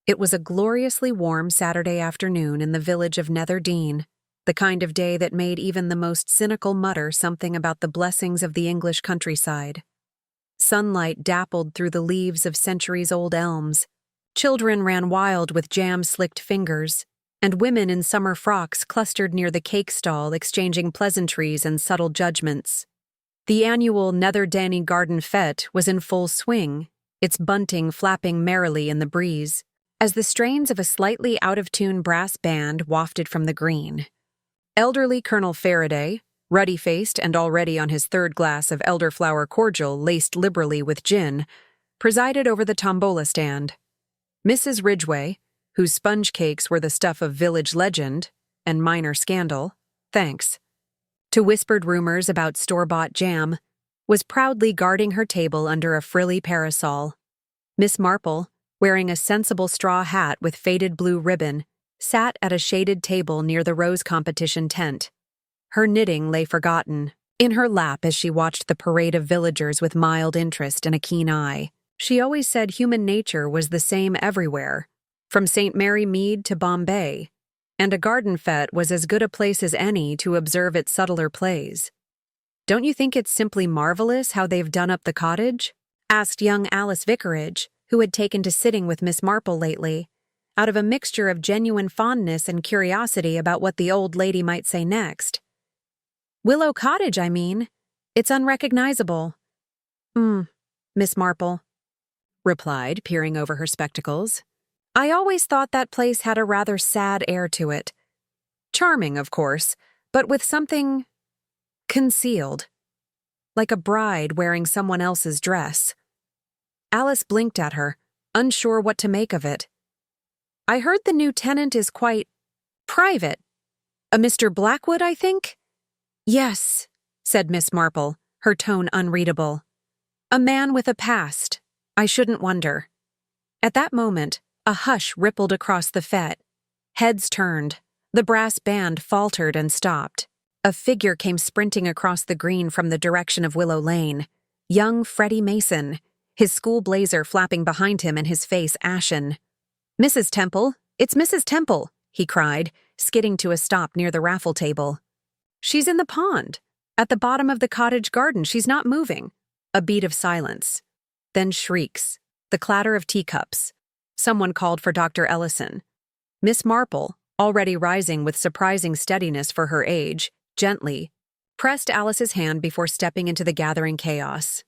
It was a gloriously warm Saturday afternoon in the village of Netherdean, the kind of day that made even the most cynical mutter something about the blessings of the English countryside. Sunlight dappled through the leaves of centuries-old elms. Children ran wild with jam-slicked fingers, and women in summer frocks clustered near the cake stall exchanging pleasantries and subtle judgments. The annual Netherdean Garden Fete was in full swing, its bunting flapping merrily in the breeze, as the strains of a slightly out-of-tune brass band wafted from the green. Elderly Colonel Faraday, ruddy-faced and already on his third glass of elderflower cordial laced liberally with gin, presided over the tombola stand. Mrs. Ridgway, whose sponge cakes were the stuff of village legend and minor scandal, thanks to whispered rumors about store-bought jam, was proudly guarding her table under a frilly parasol. Miss Marple, wearing a sensible straw hat with faded blue ribbon, sat at a shaded table near the rose competition tent. Her knitting lay forgotten in her lap as she watched the parade of villagers with mild interest and a keen eye. She always said human nature was the same everywhere, from St. Mary Mead to Bombay, and a garden fete was as good a place as any to observe its subtler plays. "Don't you think it's simply marvelous how they've done up the cottage?" asked young Alice Vicarage, who had taken to sitting with Miss Marple lately, out of a mixture of genuine fondness and curiosity about what the old lady might say next. "Willow Cottage, I mean. It's unrecognizable." Miss Marple replied, peering over her spectacles. "I always thought that place had a rather sad air to it. Charming, of course, but with something concealed, like a bride wearing someone else's dress." Alice blinked at her, unsure what to make of it. "I heard the new tenant is quite private. A Mr. Blackwood, I think?" "Yes," said Miss Marple, her tone unreadable. "A man with a past. I shouldn't wonder." At that moment, a hush rippled across the fete. Heads turned. The brass band faltered and stopped. A figure came sprinting across the green from the direction of Willow Lane. Young Freddie Mason, his school blazer flapping behind him and his face ashen. "Mrs. Temple, it's Mrs. Temple," he cried, skidding to a stop near the raffle table. "She's in the pond. At the bottom of the cottage garden, she's not moving." A beat of silence. Then shrieks, the clatter of teacups. Someone called for Dr. Ellison. Miss Marple, already rising with surprising steadiness for her age, gently pressed Alice's hand before stepping into the gathering chaos.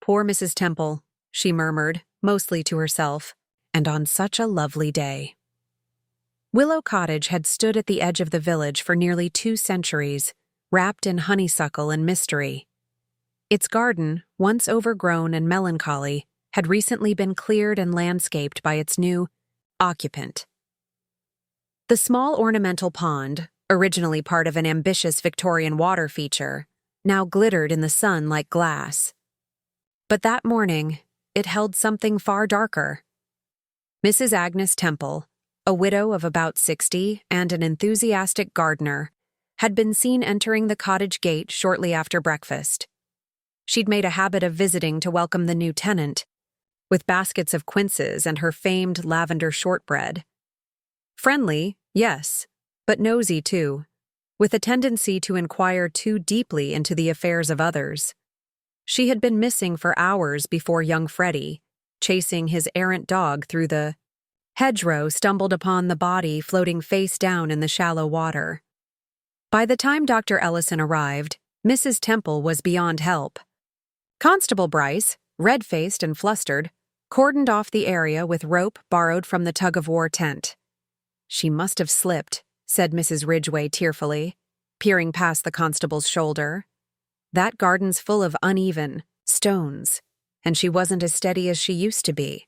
"Poor Mrs. Temple," she murmured, mostly to herself, "and on such a lovely day." Willow Cottage had stood at the edge of the village for nearly 2 centuries, wrapped in honeysuckle and mystery. Its garden, once overgrown and melancholy, had recently been cleared and landscaped by its new occupant. The small ornamental pond, originally part of an ambitious Victorian water feature, now glittered in the sun like glass. But that morning, it held something far darker. Mrs. Agnes Temple, a widow of about 60 and an enthusiastic gardener, had been seen entering the cottage gate shortly after breakfast. She'd made a habit of visiting to welcome the new tenant, with baskets of quinces and her famed lavender shortbread. Friendly, yes, but nosy too, with a tendency to inquire too deeply into the affairs of others. She had been missing for hours before young Freddie, chasing his errant dog through the hedgerow, stumbled upon the body floating face down in the shallow water. By the time Dr. Ellison arrived, Mrs. Temple was beyond help. Constable Bryce, red-faced and flustered, cordoned off the area with rope borrowed from the tug-of-war tent. "She must have slipped," said Mrs. Ridgway tearfully, peering past the constable's shoulder. "That garden's full of uneven stones, and she wasn't as steady as she used to be."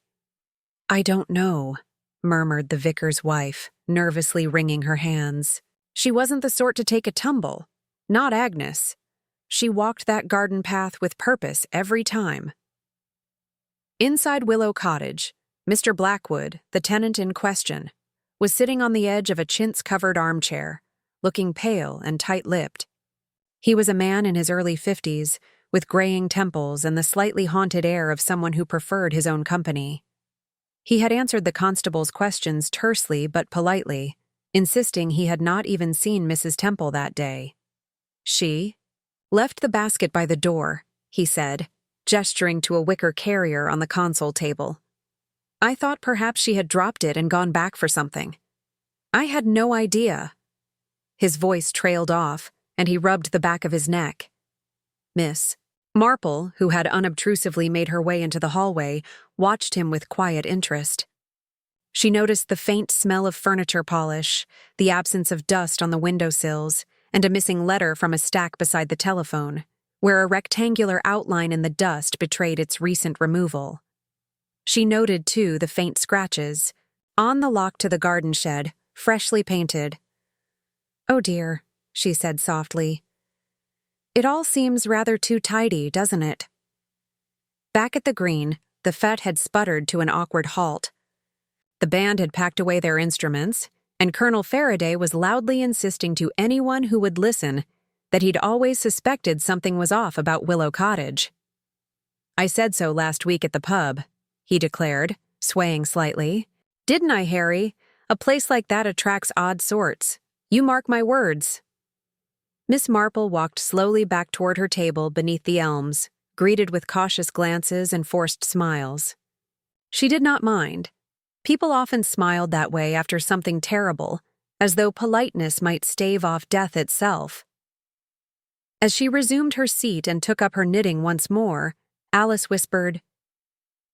"I don't know," murmured the vicar's wife, nervously wringing her hands. "She wasn't the sort to take a tumble. Not Agnes. She walked that garden path with purpose every time." Inside Willow Cottage, Mr. Blackwood, the tenant in question, was sitting on the edge of a chintz-covered armchair, looking pale and tight-lipped. He was a man in his early 50s, with graying temples and the slightly haunted air of someone who preferred his own company. He had answered the constable's questions tersely but politely, insisting he had not even seen Mrs. Temple that day. She left the basket by the door, he said, gesturing to a wicker carrier on the console table. I thought perhaps she had dropped it and gone back for something. I had no idea. His voice trailed off, and he rubbed the back of his neck. Miss Marple, who had unobtrusively made her way into the hallway, watched him with quiet interest. She noticed the faint smell of furniture polish, the absence of dust on the windowsills, and a missing letter from a stack beside the telephone, where a rectangular outline in the dust betrayed its recent removal. She noted, too, the faint scratches on the lock to the garden shed, freshly painted. "Oh dear," she said softly. "It all seems rather too tidy, doesn't it?" Back at the green, the fete had sputtered to an awkward halt. The band had packed away their instruments, and Colonel Faraday was loudly insisting to anyone who would listen that he'd always suspected something was off about Willow Cottage. "I said so last week at the pub," he declared, swaying slightly. "Didn't I, Harry? A place like that attracts odd sorts. You mark my words." Miss Marple walked slowly back toward her table beneath the elms, greeted with cautious glances and forced smiles. She did not mind. People often smiled that way after something terrible, as though politeness might stave off death itself. As she resumed her seat and took up her knitting once more, Alice whispered,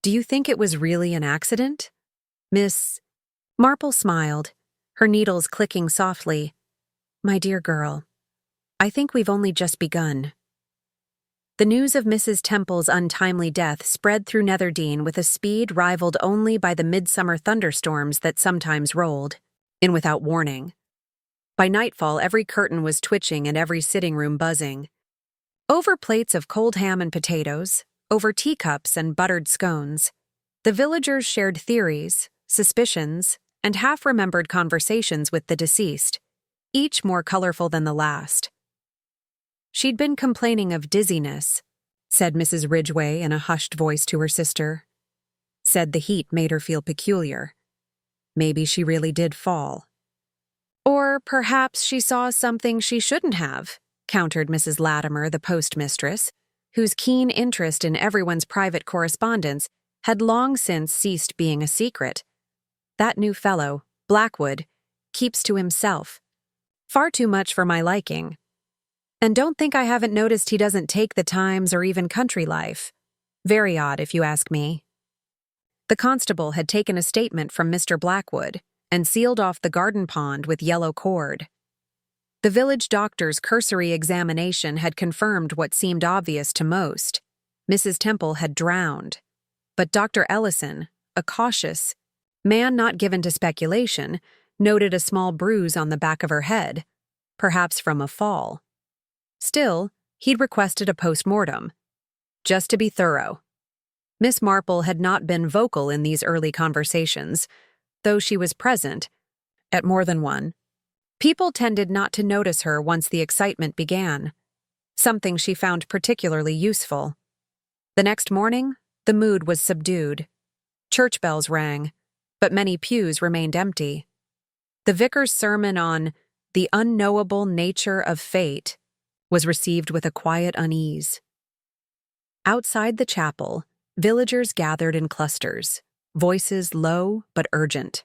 "Do you think it was really an accident?" Miss Marple smiled, her needles clicking softly. "My dear girl, I think we've only just begun." The news of Mrs. Temple's untimely death spread through Netherdean with a speed rivaled only by the midsummer thunderstorms that sometimes rolled in without warning. By nightfall, every curtain was twitching and every sitting room buzzing. Over plates of cold ham and potatoes, over teacups and buttered scones, the villagers shared theories, suspicions, and half-remembered conversations with the deceased, each more colorful than the last. "She'd been complaining of dizziness," said Mrs. Ridgway in a hushed voice to her sister. "Said the heat made her feel peculiar. Maybe she really did fall." "Or perhaps she saw something she shouldn't have," countered Mrs. Latimer, the postmistress, whose keen interest in everyone's private correspondence had long since ceased being a secret. "That new fellow, Blackwood, keeps to himself. Far too much for my liking. And don't think I haven't noticed he doesn't take the Times or even country life. Very odd, if you ask me." The constable had taken a statement from Mr. Blackwood and sealed off the garden pond with yellow cord. The village doctor's cursory examination had confirmed what seemed obvious to most. Mrs. Temple had drowned. But Dr. Ellison, a cautious man not given to speculation, noted a small bruise on the back of her head, perhaps from a fall. Still, he'd requested a post-mortem, just to be thorough. Miss Marple had not been vocal in these early conversations, though she was present at more than one. People tended not to notice her once the excitement began, something she found particularly useful. The next morning, the mood was subdued. Church bells rang, but many pews remained empty. The vicar's sermon on the unknowable nature of fate was received with a quiet unease. Outside the chapel, villagers gathered in clusters, voices low but urgent.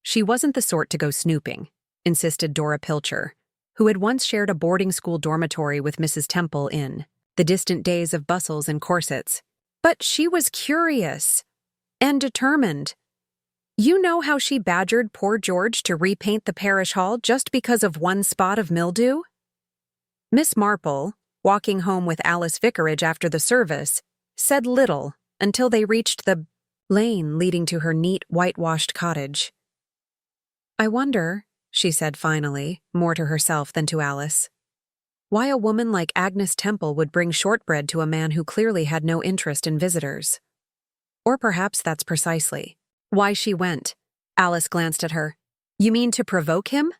"She wasn't the sort to go snooping," insisted Dora Pilcher, who had once shared a boarding school dormitory with Mrs. Temple in the distant days of bustles and corsets. "But she was curious and determined. You know how she badgered poor George to repaint the parish hall just because of one spot of mildew?" Miss Marple, walking home with Alice Vicarage after the service, said little until they reached the lane leading to her neat, whitewashed cottage. "I wonder," she said finally, more to herself than to Alice, "why a woman like Agnes Temple would bring shortbread to a man who clearly had no interest in visitors. Or perhaps that's precisely why she went." Alice glanced at her. "You mean to provoke him?"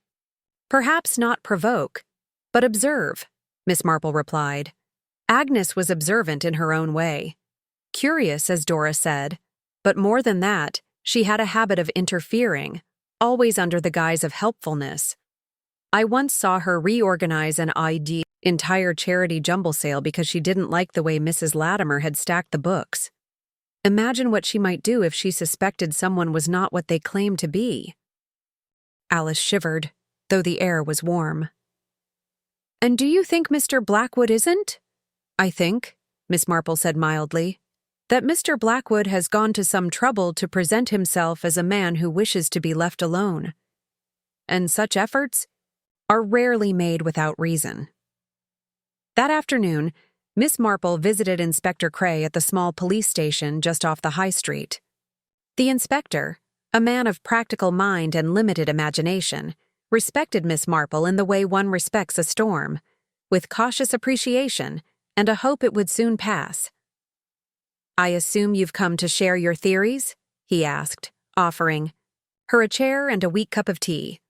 "Perhaps not provoke, but observe," Miss Marple replied. Agnes was observant in her own way. Curious, as Dora said, But more than that, she had a habit of interfering, always under the guise of helpfulness. I once saw her reorganize an entire charity jumble sale because she didn't like the way Mrs. Latimer had stacked the books. Imagine what she might do if she suspected someone was not what they claimed to be. Alice shivered, though the air was warm. "And do you think Mr. Blackwood isn't?" "I think," Miss Marple said mildly, "that Mr. Blackwood has gone to some trouble to present himself as a man who wishes to be left alone. And such efforts are rarely made without reason." That afternoon, Miss Marple visited Inspector Cray at the small police station just off the high street. The inspector, a man of practical mind and limited imagination, respected Miss Marple in the way one respects a storm, with cautious appreciation and a hope it would soon pass. "I assume you've come to share your theories?" he asked, offering her a chair and a weak cup of tea.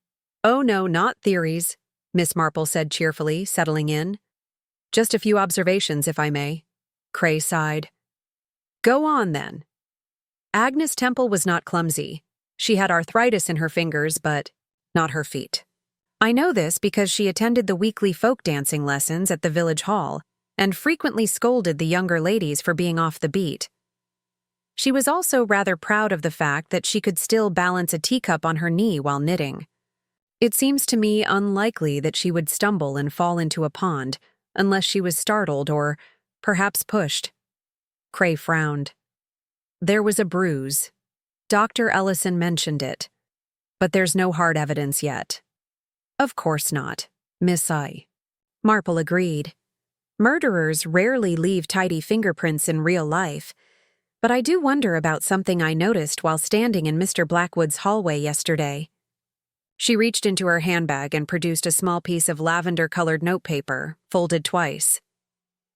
"Oh no, not theories," Miss Marple said cheerfully, settling in. "Just a few observations, if I may." Cray sighed. "Go on, then." Agnes Temple was not clumsy. She had arthritis in her fingers, but not her feet. I know this because she attended the weekly folk dancing lessons at the village hall and frequently scolded the younger ladies for being off the beat. She was also rather proud of the fact that she could still balance a teacup on her knee while knitting. It seems to me unlikely that she would stumble and fall into a pond unless she was startled or perhaps pushed. Cray frowned. There was a bruise. Dr. Ellison mentioned it. But there's no hard evidence yet. Of course not, Miss I. Marple agreed. Murderers rarely leave tidy fingerprints in real life, but I do wonder about something I noticed while standing in Mr. Blackwood's hallway yesterday. She reached into her handbag and produced a small piece of lavender-colored notepaper, folded twice.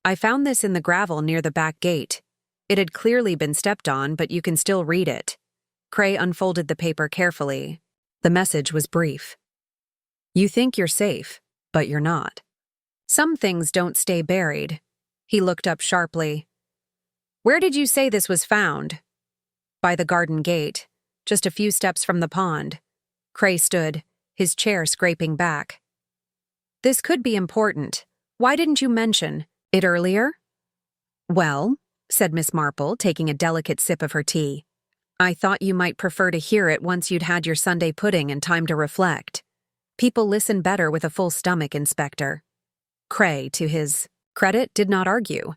"I found this in the gravel near the back gate. It had clearly been stepped on, but you can still read it." Cray unfolded the paper carefully. The message was brief. "You think you're safe, but you're not. Some things don't stay buried." He looked up sharply. "Where did you say this was found?" "By the garden gate, just a few steps from the pond." Cray stood, his chair scraping back. "This could be important. Why didn't you mention it earlier?" "Well," said Miss Marple, taking a delicate sip of her tea, "I thought you might prefer to hear it once you'd had your Sunday pudding and time to reflect. People listen better with a full stomach, Inspector." Cray, to his credit, did not argue.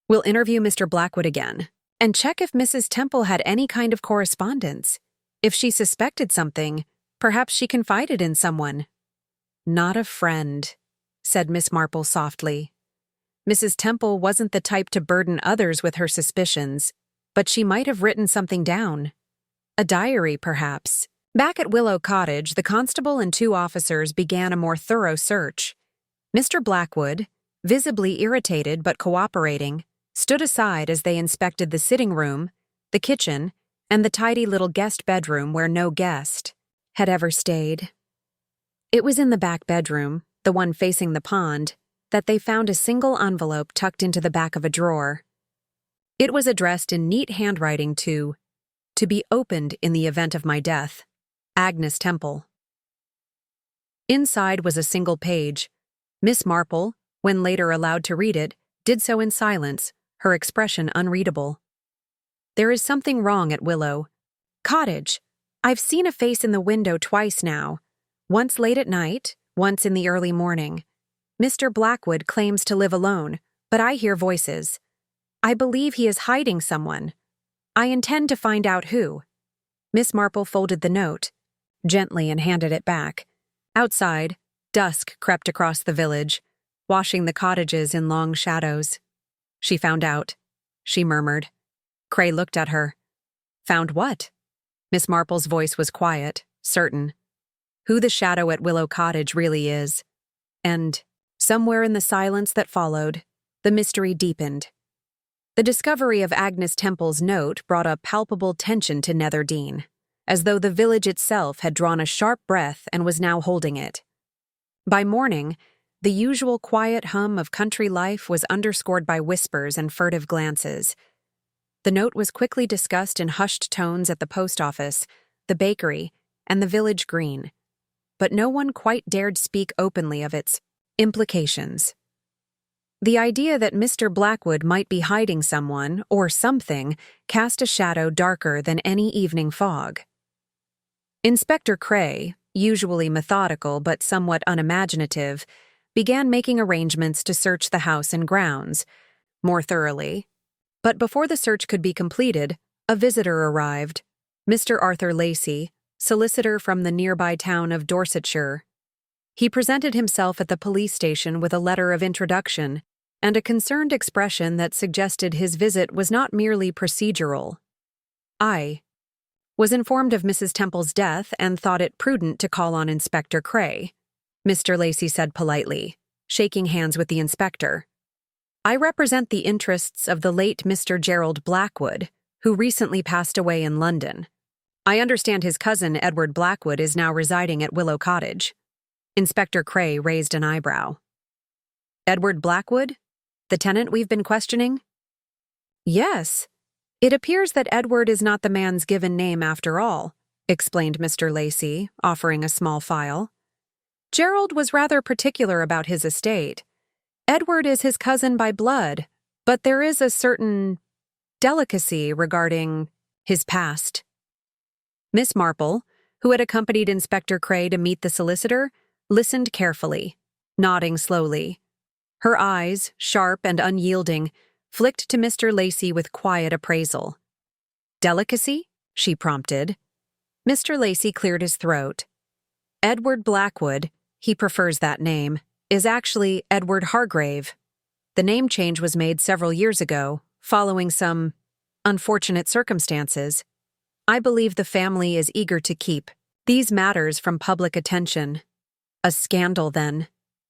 "We'll interview Mr. Blackwood again, and check if Mrs. Temple had any kind of correspondence. If she suspected something, perhaps she confided in someone." "Not a friend," said Miss Marple softly. Mrs. Temple wasn't the type to burden others with her suspicions, but she might have written something down. A diary, perhaps. Back at Willow Cottage, the constable and 2 officers began a more thorough search. Mr. Blackwood, visibly irritated but cooperating, stood aside as they inspected the sitting room, the kitchen, and the tidy little guest bedroom where no guest had ever stayed. It was in the back bedroom, the one facing the pond, that they found a single envelope tucked into the back of a drawer. It was addressed in neat handwriting to be opened in the event of my death, Agnes Temple. Inside was a single page. Miss Marple, when later allowed to read it, did so in silence, her expression unreadable. "There is something wrong at Willow Cottage. I've seen a face in the window twice now, once late at night, once in the early morning. Mr. Blackwood claims to live alone, but I hear voices. I believe he is hiding someone. I intend to find out who." Miss Marple folded the note gently and handed it back. Outside, dusk crept across the village, washing the cottages in long shadows. "She found out," she murmured. Cray looked at her. "Found what?" Miss Marple's voice was quiet, certain. "Who the shadow at Willow Cottage really is." And, somewhere in the silence that followed, the mystery deepened. The discovery of Agnes Temple's note brought a palpable tension to Nether Dean, as though the village itself had drawn a sharp breath and was now holding it. By morning, the usual quiet hum of country life was underscored by whispers and furtive glances. The note was quickly discussed in hushed tones at the post office, the bakery, and the village green, but no one quite dared speak openly of its implications. The idea that Mr. Blackwood might be hiding someone or something cast a shadow darker than any evening fog. Inspector Crave, usually methodical but somewhat unimaginative, began making arrangements to search the house and grounds more thoroughly. But before the search could be completed, a visitor arrived, Mr. Arthur Lacey, solicitor from the nearby town of Dorsetshire. He presented himself at the police station with a letter of introduction and a concerned expression that suggested his visit was not merely procedural. I was informed of Mrs. Temple's death and thought it prudent to call on Inspector Crave, Mr. Lacey said politely, shaking hands with the inspector. I represent the interests of the late Mr. Gerald Blackwood, who recently passed away in London. I understand his cousin Edward Blackwood is now residing at Willow Cottage. Inspector Crave raised an eyebrow. Edward Blackwood? The tenant we've been questioning? Yes. It appears that Edward is not the man's given name after all, explained Mr. Lacey, offering a small file. Gerald was rather particular about his estate. Edward is his cousin by blood, but there is a certain delicacy regarding his past. Miss Marple, who had accompanied Inspector Crave to meet the solicitor, listened carefully, nodding slowly. Her eyes, sharp and unyielding, flicked to Mr. Lacey with quiet appraisal. Delicacy? She prompted. Mr. Lacey cleared his throat. Edward Blackwood, he prefers that name, is actually Edward Hargrave. The name change was made several years ago, following some unfortunate circumstances. I believe the family is eager to keep these matters from public attention. A scandal, then,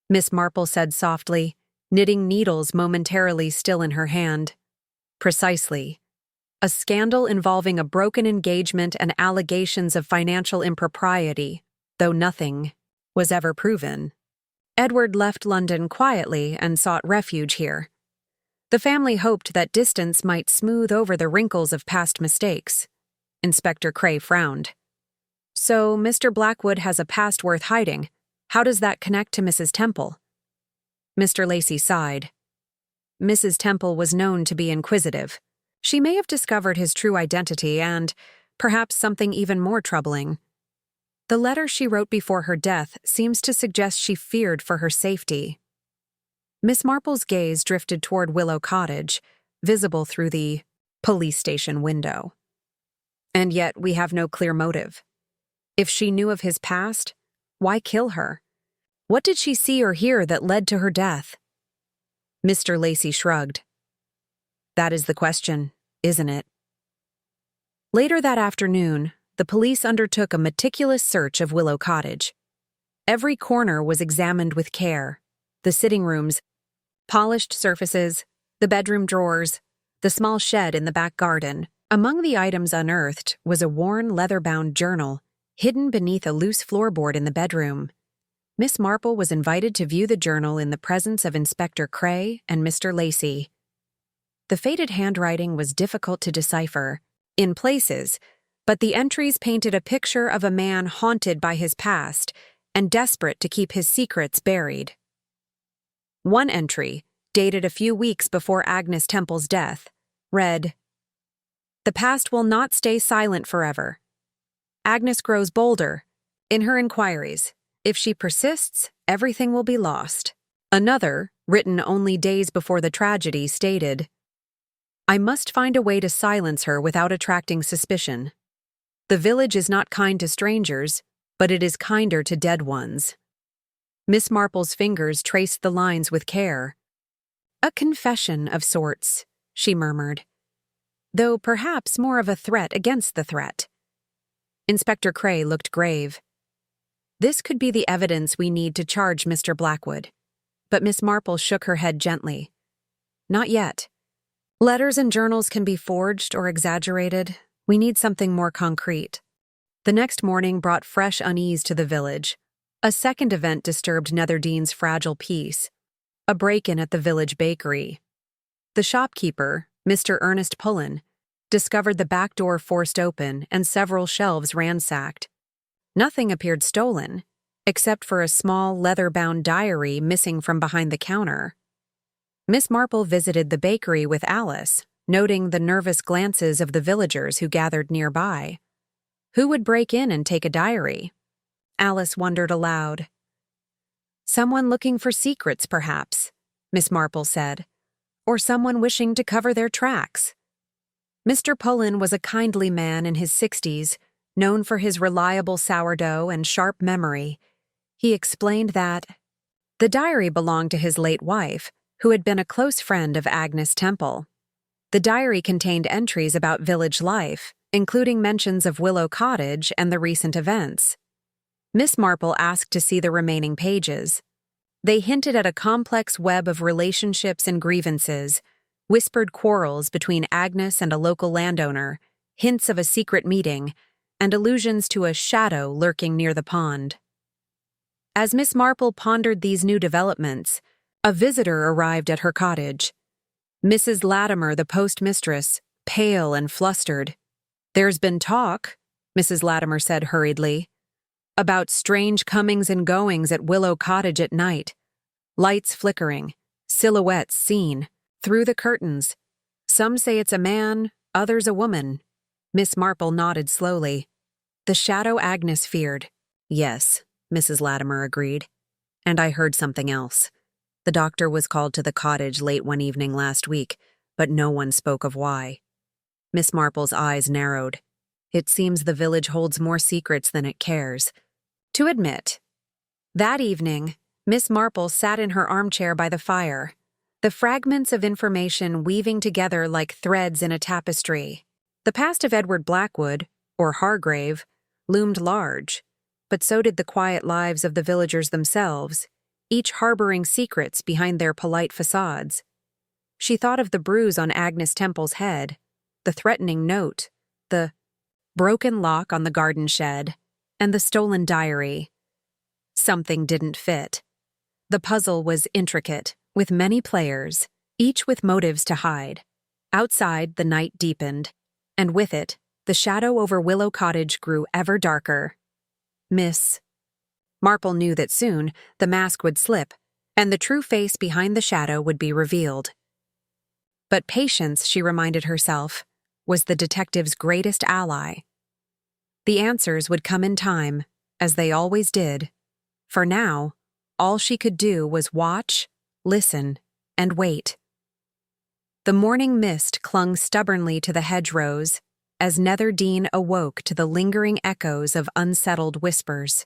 Miss Marple said softly, knitting needles momentarily still in her hand. Precisely. A scandal involving a broken engagement and allegations of financial impropriety, though nothing was ever proven. Edward left London quietly and sought refuge here. The family hoped that distance might smooth over the wrinkles of past mistakes. Inspector Crave frowned. So Mr. Blackwood has a past worth hiding. How does that connect to Mrs. Temple? Mr. Lacey sighed. Mrs. Temple was known to be inquisitive. She may have discovered his true identity and, perhaps something even more troubling. The letter she wrote before her death seems to suggest she feared for her safety. Miss Marple's gaze drifted toward Willow Cottage, visible through the police station window. And yet we have no clear motive. If she knew of his past, why kill her? What did she see or hear that led to her death? Mr. Lacey shrugged. That is the question, isn't it? Later that afternoon, the police undertook a meticulous search of Willow Cottage. Every corner was examined with care. The sitting rooms, polished surfaces, the bedroom drawers, the small shed in the back garden. Among the items unearthed was a worn leather-bound journal, hidden beneath a loose floorboard in the bedroom. Miss Marple was invited to view the journal in the presence of Inspector Crave and Mr. Lacey. The faded handwriting was difficult to decipher, in places, but the entries painted a picture of a man haunted by his past and desperate to keep his secrets buried. One entry, dated a few weeks before Agnes Temple's death, read, "The past will not stay silent forever. Agnes grows bolder in her inquiries. If she persists, everything will be lost." Another, written only days before the tragedy, stated, "I must find a way to silence her without attracting suspicion. The village is not kind to strangers, but it is kinder to dead ones." Miss Marple's fingers traced the lines with care. "A confession of sorts," she murmured, "though perhaps more of a threat against the threat." Inspector Crave looked grave. This could be the evidence we need to charge Mr. Blackwood. But Miss Marple shook her head gently. "Not yet. Letters and journals can be forged or exaggerated. We need something more concrete." The next morning brought fresh unease to the village. A second event disturbed Netherdean's fragile peace. A break-in at the village bakery. The shopkeeper, Mr. Ernest Pullen, discovered the back door forced open and several shelves ransacked. Nothing appeared stolen, except for a small leather-bound diary missing from behind the counter. Miss Marple visited the bakery with Alice, noting the nervous glances of the villagers who gathered nearby. Who would break in and take a diary? Alice wondered aloud. Someone looking for secrets, perhaps, Miss Marple said, or someone wishing to cover their tracks. Mr. Pullen was a kindly man in his 60s, known for his reliable sourdough and sharp memory. He explained that the diary belonged to his late wife, who had been a close friend of Agnes Temple. The diary contained entries about village life, including mentions of Willow Cottage and the recent events. Miss Marple asked to see the remaining pages. They hinted at a complex web of relationships and grievances, whispered quarrels between Agnes and a local landowner, hints of a secret meeting, and allusions to a shadow lurking near the pond. As Miss Marple pondered these new developments, a visitor arrived at her cottage. Mrs. Latimer, the postmistress, pale and flustered. "There's been talk," Mrs. Latimer said hurriedly, "about strange comings and goings at Willow Cottage at night. Lights flickering, silhouettes seen, through the curtains. Some say it's a man, others a woman." Miss Marple nodded slowly. "The shadow Agnes feared." "Yes," Mrs. Latimer agreed. "And I heard something else. The doctor was called to the cottage late one evening last week, but no one spoke of why." Miss Marple's eyes narrowed. "It seems the village holds more secrets than it cares to admit." That evening, Miss Marple sat in her armchair by the fire, the fragments of information weaving together like threads in a tapestry. The past of Edward Blackwood, or Hargrave, loomed large, but so did the quiet lives of the villagers themselves, each harboring secrets behind their polite facades. She thought of the bruise on Agnes Temple's head, the threatening note, the broken lock on the garden shed, and the stolen diary. Something didn't fit. The puzzle was intricate, with many players, each with motives to hide. Outside, the night deepened, and with it, the shadow over Willow Cottage grew ever darker. Miss Marple knew that soon the mask would slip, and the true face behind the shadow would be revealed. But patience, she reminded herself, was the detective's greatest ally. The answers would come in time, as they always did. For now, all she could do was watch, listen, and wait. The morning mist clung stubbornly to the hedgerows as Nether Dean awoke to the lingering echoes of unsettled whispers.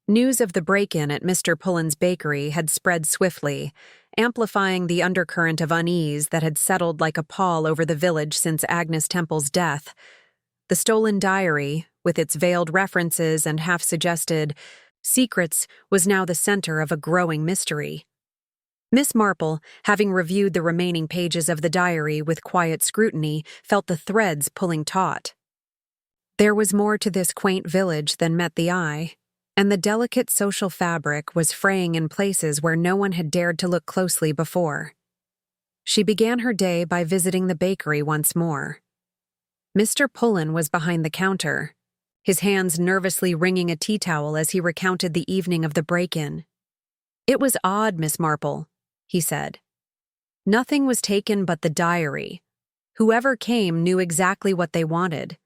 News of the break-in at Mr. Pullen's bakery had spread swiftly, amplifying the undercurrent of unease that had settled like a pall over the village since Agnes Temple's death. The stolen diary, with its veiled references and half-suggested secrets, was now the center of a growing mystery. Miss Marple, having reviewed the remaining pages of the diary with quiet scrutiny, felt the threads pulling taut. There was more to this quaint village than met the eye, and the delicate social fabric was fraying in places where no one had dared to look closely before. She began her day by visiting the bakery once more. Mr. Pullen was behind the counter, his hands nervously wringing a tea towel as he recounted the evening of the break-in. "It was odd, Miss Marple," he said. "Nothing was taken but the diary. Whoever came knew exactly what they wanted.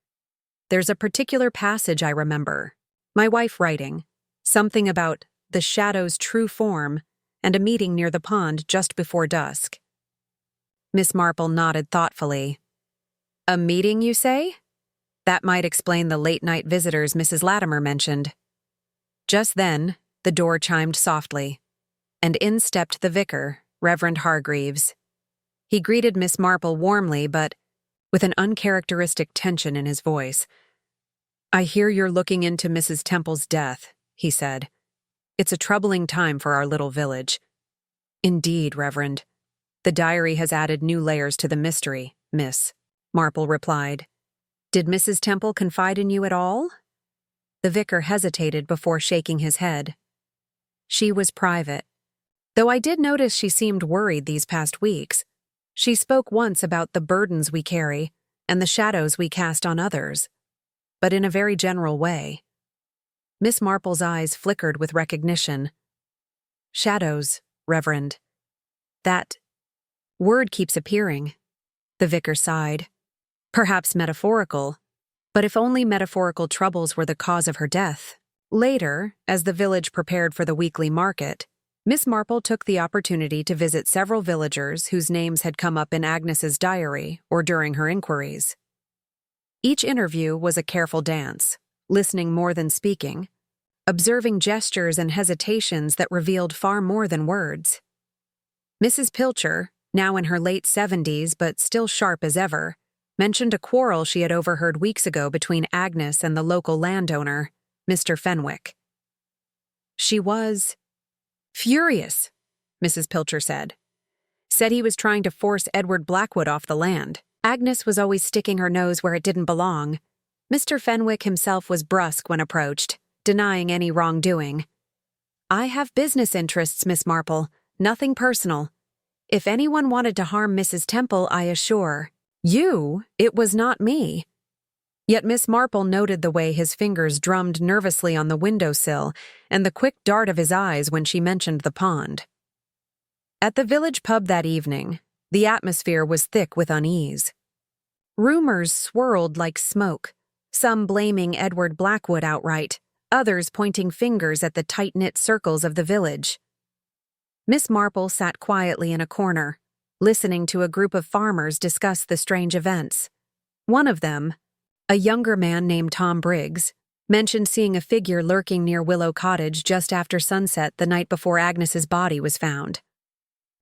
There's a particular passage I remember. My wife writing, something about the shadow's true form and a meeting near the pond just before dusk." Miss Marple nodded thoughtfully. "A meeting, you say? That might explain the late-night visitors Mrs. Latimer mentioned." Just then, the door chimed softly, and in stepped the vicar, Reverend Hargreaves. He greeted Miss Marple warmly, but with an uncharacteristic tension in his voice. "I hear you're looking into Mrs. Temple's death," he said. "It's a troubling time for our little village." "Indeed, Reverend. The diary has added new layers to the mystery, Miss," Marple replied. "Did Mrs. Temple confide in you at all?" The vicar hesitated before shaking his head. "She was private, though I did notice she seemed worried these past weeks. She spoke once about the burdens we carry, and the shadows we cast on others, but in a very general way. Miss Marple's eyes flickered with recognition. Shadows, Reverend. That word keeps appearing. The vicar sighed. Perhaps metaphorical, but if only metaphorical troubles were the cause of her death. Later, as the village prepared for the weekly market, Miss Marple took the opportunity to visit several villagers whose names had come up in Agnes's diary or during her inquiries. Each interview was a careful dance, listening more than speaking, observing gestures and hesitations that revealed far more than words. Mrs. Pilcher, now in her late 70s but still sharp as ever, mentioned a quarrel she had overheard weeks ago between Agnes and the local landowner, Mr. Fenwick. She was furious, Mrs. Pilcher said. Said he was trying to force Edward Blackwood off the land. Agnes was always sticking her nose where it didn't belong. Mr. Fenwick himself was brusque when approached, denying any wrongdoing. I have business interests, Miss Marple, nothing personal. If anyone wanted to harm Mrs. Temple, I assure you, it was not me. Yet Miss Marple noted the way his fingers drummed nervously on the windowsill and the quick dart of his eyes when she mentioned the pond. At the village pub that evening, the atmosphere was thick with unease. Rumors swirled like smoke, some blaming Edward Blackwood outright, others pointing fingers at the tight-knit circles of the village. Miss Marple sat quietly in a corner, listening to a group of farmers discuss the strange events. One of them, a younger man named Tom Briggs, mentioned seeing a figure lurking near Willow Cottage just after sunset the night before Agnes's body was found.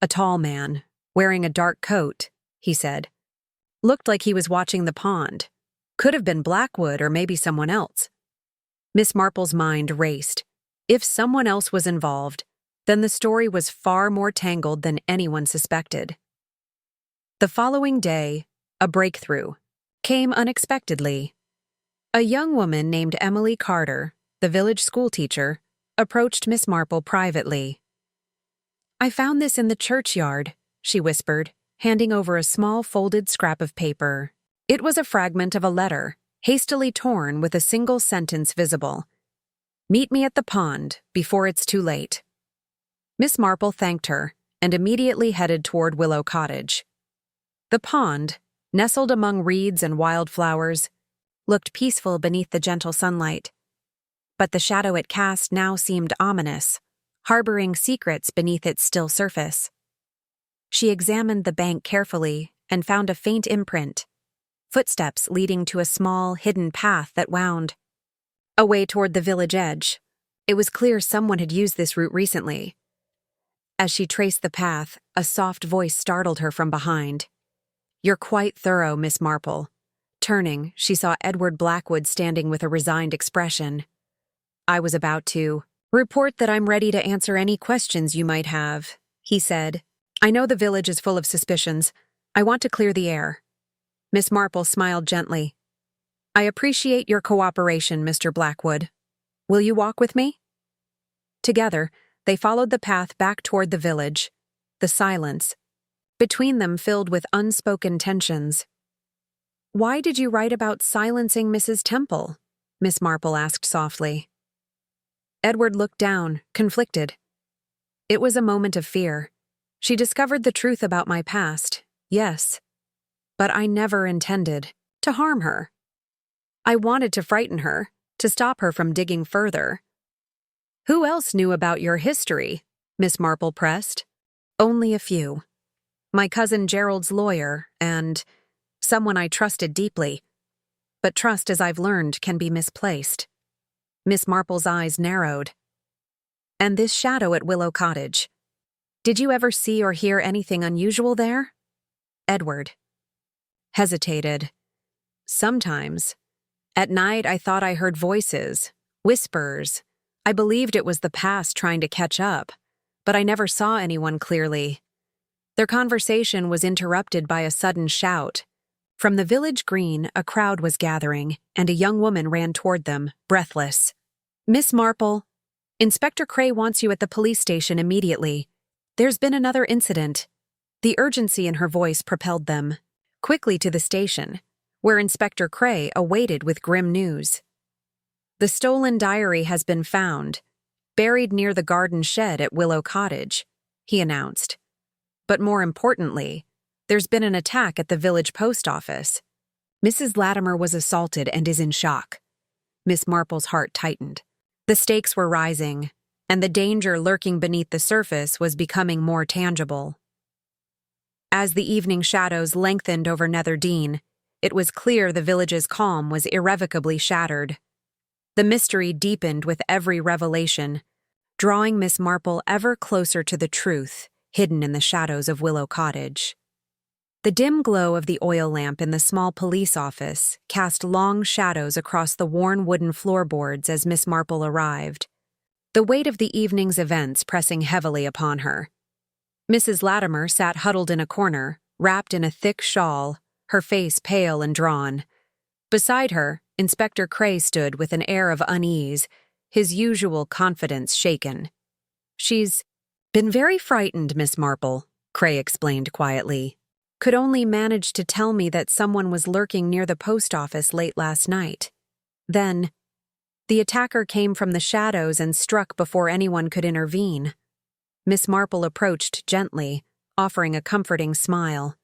A tall man, wearing a dark coat, he said. Looked like he was watching the pond. Could have been Blackwood or maybe someone else. Miss Marple's mind raced. If someone else was involved, then the story was far more tangled than anyone suspected. The following day, a breakthrough came unexpectedly. A young woman named Emily Carter, the village schoolteacher, approached Miss Marple privately. I found this in the churchyard, she whispered, handing over a small folded scrap of paper. It was a fragment of a letter, hastily torn with a single sentence visible. Meet me at the pond before it's too late. Miss Marple thanked her and immediately headed toward Willow Cottage. The pond, nestled among reeds and wildflowers, looked peaceful beneath the gentle sunlight. But the shadow it cast now seemed ominous, harboring secrets beneath its still surface. She examined the bank carefully and found a faint imprint, footsteps leading to a small, hidden path that wound away toward the village edge. It was clear someone had used this route recently. As she traced the path, a soft voice startled her from behind. You're quite thorough, Miss Marple. Turning, she saw Edward Blackwood standing with a resigned expression. I was about to report that I'm ready to answer any questions you might have, he said. I know the village is full of suspicions. I want to clear the air. Miss Marple smiled gently. I appreciate your cooperation, Mr. Blackwood. Will you walk with me? Together, they followed the path back toward the village, the silence between them filled with unspoken tensions. Why did you write about silencing Mrs. Temple? Miss Marple asked softly. Edward looked down, conflicted. It was a moment of fear. She discovered the truth about my past, yes, but I never intended to harm her. I wanted to frighten her, to stop her from digging further. Who else knew about your history? Miss Marple pressed. Only a few. My cousin Gerald's lawyer, and someone I trusted deeply. But trust, as I've learned, can be misplaced. Miss Marple's eyes narrowed. And this shadow at Willow Cottage. Did you ever see or hear anything unusual there? Edward hesitated. Sometimes. At night, I thought I heard voices, whispers. I believed it was the past trying to catch up, but I never saw anyone clearly. Their conversation was interrupted by a sudden shout. From the village green, a crowd was gathering, and a young woman ran toward them, breathless. Miss Marple, Inspector Crave wants you at the police station immediately. There's been another incident. The urgency in her voice propelled them quickly to the station, where Inspector Cray awaited with grim news. The stolen diary has been found, buried near the garden shed at Willow Cottage, he announced. But more importantly, there's been an attack at the village post office. Mrs. Latimer was assaulted and is in shock. Miss Marple's heart tightened. The stakes were rising, and the danger lurking beneath the surface was becoming more tangible. As the evening shadows lengthened over Nether Dean, it was clear the village's calm was irrevocably shattered. The mystery deepened with every revelation, drawing Miss Marple ever closer to the truth hidden in the shadows of Willow Cottage. The dim glow of the oil lamp in the small police office cast long shadows across the worn wooden floorboards as Miss Marple arrived, the weight of the evening's events pressing heavily upon her. Mrs. Latimer sat huddled in a corner, wrapped in a thick shawl, her face pale and drawn. Beside her, Inspector Cray stood with an air of unease, his usual confidence shaken. "She's been very frightened, Miss Marple," Cray explained quietly. "Could only manage to tell me that someone was lurking near the post office late last night. Then, the attacker came from the shadows and struck before anyone could intervene." Miss Marple approached gently, offering a comforting smile.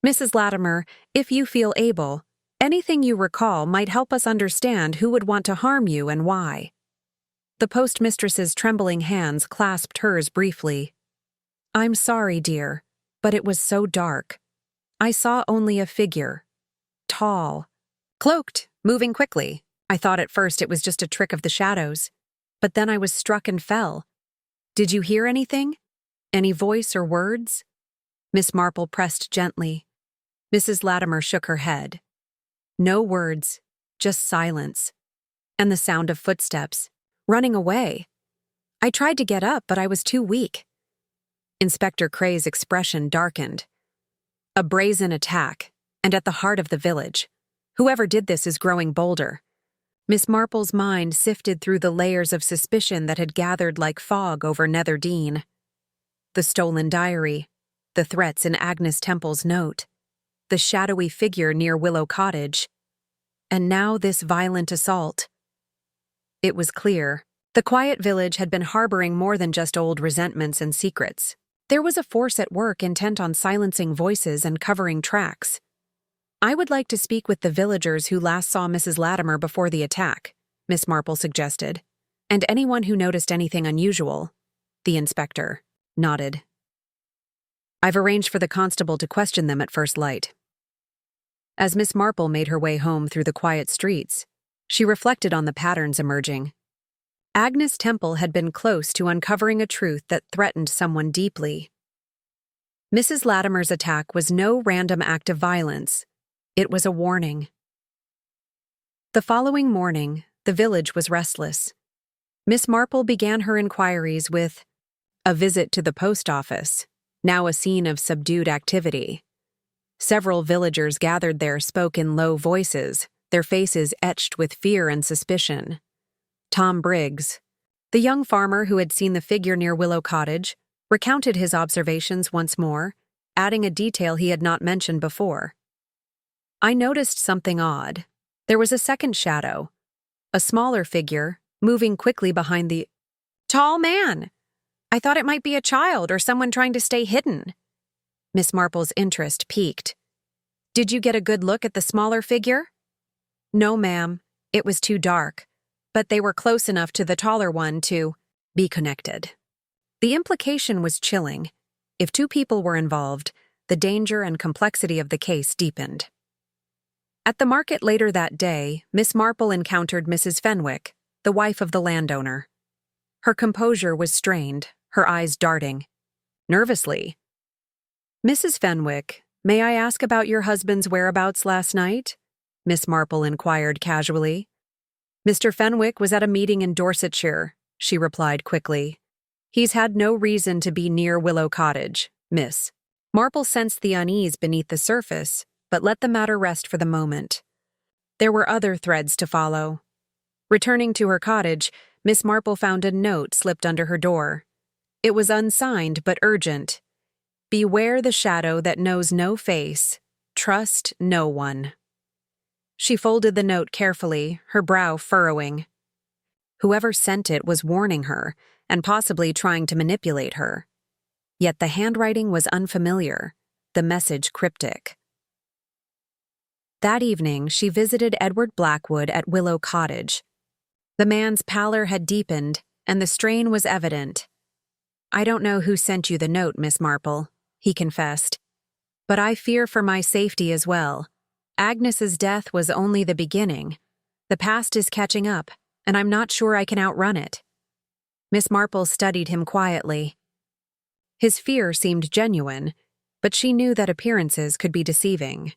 "Mrs. Latimer, if you feel able, anything you recall might help us understand who would want to harm you and why." The postmistress's trembling hands clasped hers briefly. "I'm sorry, dear, but it was so dark. I saw only a figure. Tall. Cloaked, moving quickly. I thought at first it was just a trick of the shadows. But then I was struck and fell. Did you hear anything? Any voice or words?" Miss Marple pressed gently. Mrs. Latimer shook her head. "No words, just silence. And the sound of footsteps, running away. I tried to get up, but I was too weak." Inspector Cray's expression darkened. "A brazen attack, and at the heart of the village. Whoever did this is growing bolder." Miss Marple's mind sifted through the layers of suspicion that had gathered like fog over Nether Dean. The stolen diary, the threats in Agnes Temple's note, the shadowy figure near Willow Cottage, and now this violent assault. It was clear. The quiet village had been harboring more than just old resentments and secrets. There was a force at work intent on silencing voices and covering tracks. "I would like to speak with the villagers who last saw Mrs. Latimer before the attack," Miss Marple suggested, "and anyone who noticed anything unusual." The inspector nodded. "I've arranged for the constable to question them at first light." As Miss Marple made her way home through the quiet streets, she reflected on the patterns emerging. Agnes Temple had been close to uncovering a truth that threatened someone deeply. Mrs. Latimer's attack was no random act of violence. It was a warning. The following morning, the village was restless. Miss Marple began her inquiries with a visit to the post office, now a scene of subdued activity. Several villagers gathered there spoke in low voices, their faces etched with fear and suspicion. Tom Briggs, the young farmer who had seen the figure near Willow Cottage, recounted his observations once more, adding a detail he had not mentioned before. "I noticed something odd. There was a second shadow, a smaller figure, moving quickly behind the tall man. I thought it might be a child or someone trying to stay hidden." Miss Marple's interest piqued. "Did you get a good look at the smaller figure?" "No, ma'am. It was too dark. But they were close enough to the taller one to be connected." The implication was chilling. If two people were involved, the danger and complexity of the case deepened. At the market later that day, Miss Marple encountered Mrs. Fenwick, the wife of the landowner. Her composure was strained, her eyes darting. Nervously, "Mrs. Fenwick, may I ask about your husband's whereabouts last night?" Miss Marple inquired casually. "Mr. Fenwick was at a meeting in Dorsetshire," she replied quickly. "He's had no reason to be near Willow Cottage, miss." Marple sensed the unease beneath the surface, but let the matter rest for the moment. There were other threads to follow. Returning to her cottage, Miss Marple found a note slipped under her door. It was unsigned but urgent. "Beware the shadow that knows no face. Trust no one." She folded the note carefully, her brow furrowing. Whoever sent it was warning her, and possibly trying to manipulate her. Yet the handwriting was unfamiliar, the message cryptic. That evening, she visited Edward Blackwood at Willow Cottage. The man's pallor had deepened, and the strain was evident. "I don't know who sent you the note, Miss Marple," he confessed. "But I fear for my safety as well. Agnes's death was only the beginning. The past is catching up, and I'm not sure I can outrun it." Miss Marple studied him quietly. His fear seemed genuine, but she knew that appearances could be deceiving.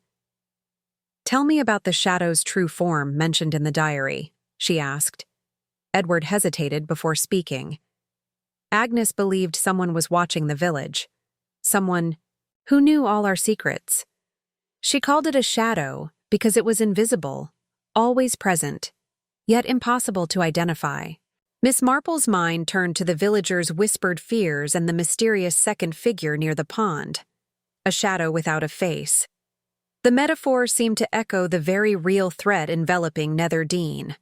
"Tell me about the shadow's true form mentioned in the diary," she asked. Edward hesitated before speaking. Agnes believed someone was watching the village. Someone who knew all our secrets. She called it a shadow because it was invisible, always present, yet impossible to identify. Miss Marple's mind turned to the villagers' whispered fears and the mysterious second figure near the pond, a shadow without a face. The metaphor seemed to echo the very real threat enveloping Nether Dean.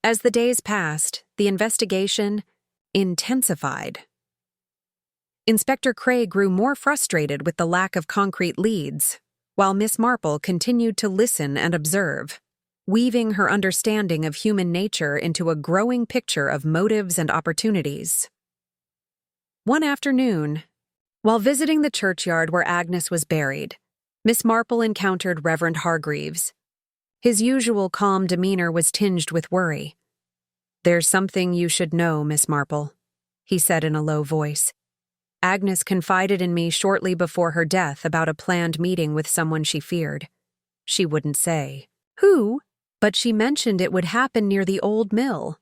As the days passed, the investigation intensified. Inspector Cray grew more frustrated with the lack of concrete leads, while Miss Marple continued to listen and observe, weaving her understanding of human nature into a growing picture of motives and opportunities. One afternoon, while visiting the churchyard where Agnes was buried, Miss Marple encountered Reverend Hargreaves. His usual calm demeanor was tinged with worry. "There's something you should know, Miss Marple," he said in a low voice. "Agnes confided in me shortly before her death about a planned meeting with someone she feared. She wouldn't say who, but she mentioned it would happen near the old mill."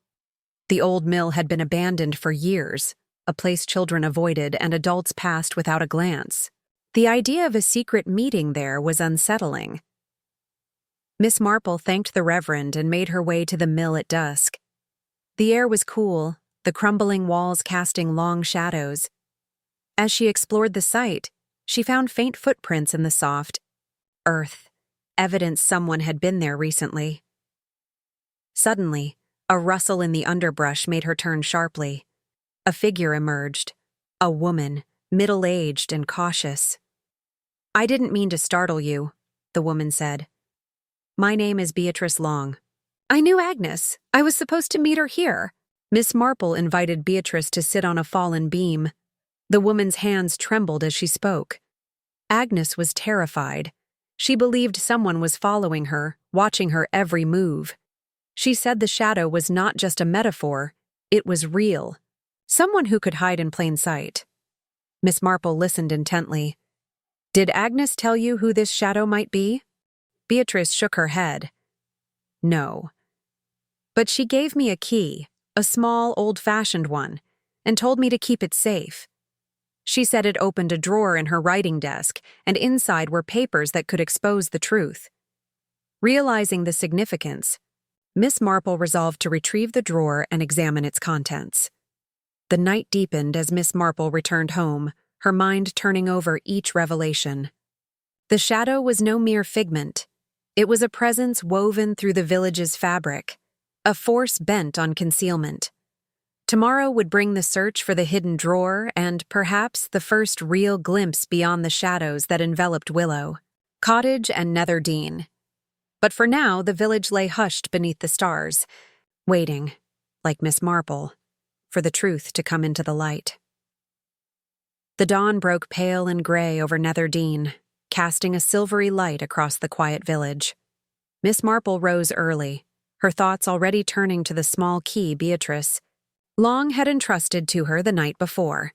The old mill had been abandoned for years, a place children avoided and adults passed without a glance. The idea of a secret meeting there was unsettling. Miss Marple thanked the Reverend and made her way to the mill at dusk. The air was cool, the crumbling walls casting long shadows. As she explored the site, she found faint footprints in the soft earth, evidence someone had been there recently. Suddenly, a rustle in the underbrush made her turn sharply. A figure emerged, a woman, middle-aged and cautious. "I didn't mean to startle you," the woman said. "My name is Beatrice Long." "I knew Agnes. I was supposed to meet her here." Miss Marple invited Beatrice to sit on a fallen beam. The woman's hands trembled as she spoke. Agnes was terrified. She believed someone was following her, watching her every move. She said the shadow was not just a metaphor, it was real. Someone who could hide in plain sight. Miss Marple listened intently. "Did Agnes tell you who this shadow might be?" Beatrice shook her head. "No. But she gave me a key, a small, old-fashioned one, and told me to keep it safe. She said it opened a drawer in her writing desk, and inside were papers that could expose the truth." Realizing the significance, Miss Marple resolved to retrieve the drawer and examine its contents. The night deepened as Miss Marple returned home, her mind turning over each revelation. The shadow was no mere figment. It was a presence woven through the village's fabric, a force bent on concealment. Tomorrow would bring the search for the hidden drawer and, perhaps, the first real glimpse beyond the shadows that enveloped Willow Cottage and Nether Dean. But for now, the village lay hushed beneath the stars, waiting, like Miss Marple, for the truth to come into the light. The dawn broke pale and gray over Nether Dean, casting a silvery light across the quiet village. Miss Marple rose early, her thoughts already turning to the small key Beatrice Long had entrusted to her the night before.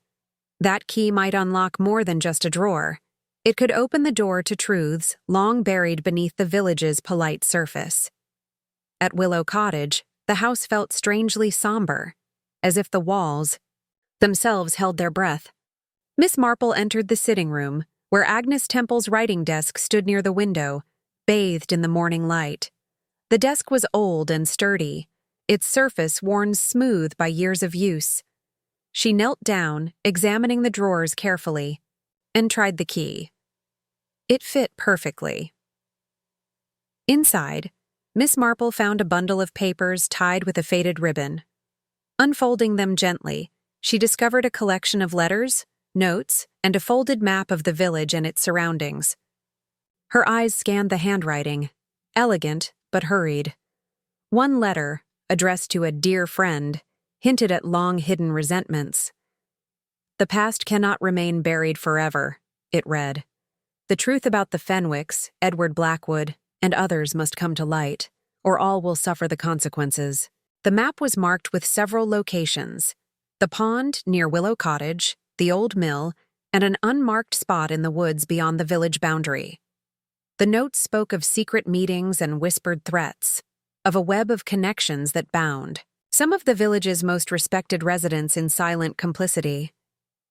That key might unlock more than just a drawer. It could open the door to truths long buried beneath the village's polite surface. At Willow Cottage, the house felt strangely somber, as if the walls themselves held their breath. Miss Marple entered the sitting room, where Agnes Temple's writing desk stood near the window, bathed in the morning light. The desk was old and sturdy, its surface worn smooth by years of use. She knelt down, examining the drawers carefully, and tried the key. It fit perfectly. Inside, Miss Marple found a bundle of papers tied with a faded ribbon. Unfolding them gently, she discovered a collection of letters, notes, and a folded map of the village and its surroundings. Her eyes scanned the handwriting, elegant but hurried. One letter, addressed to a dear friend, hinted at long-hidden resentments. "The past cannot remain buried forever," it read. "The truth about the Fenwicks, Edward Blackwood, and others must come to light, or all will suffer the consequences." The map was marked with several locations: the pond near Willow Cottage, the old mill, and an unmarked spot in the woods beyond the village boundary. The notes spoke of secret meetings and whispered threats, of a web of connections that bound some of the village's most respected residents in silent complicity.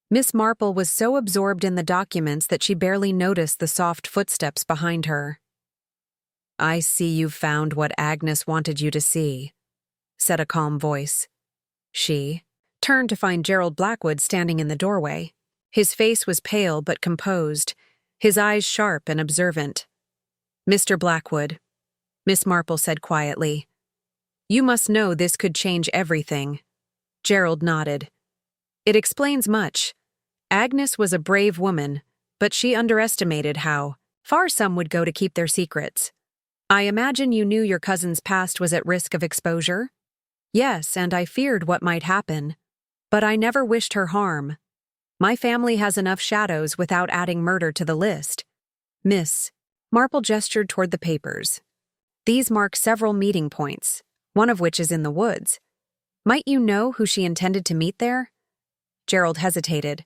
Miss Marple was so absorbed in the documents that she barely noticed the soft footsteps behind her. "I see you've found what Agnes wanted you to see," said a calm voice. She turned to find Gerald Blackwood standing in the doorway. His face was pale but composed, his eyes sharp and observant. "Mr. Blackwood," Miss Marple said quietly, "you must know this could change everything." Gerald nodded. "It explains much. Agnes was a brave woman, but she underestimated how far some would go to keep their secrets. I imagine you knew your cousin's past was at risk of exposure?" "Yes, and I feared what might happen. But I never wished her harm. My family has enough shadows without adding murder to the list." Miss Marple gestured toward the papers. "These mark several meeting points, one of which is in the woods. Might you know who she intended to meet there?" Gerald hesitated.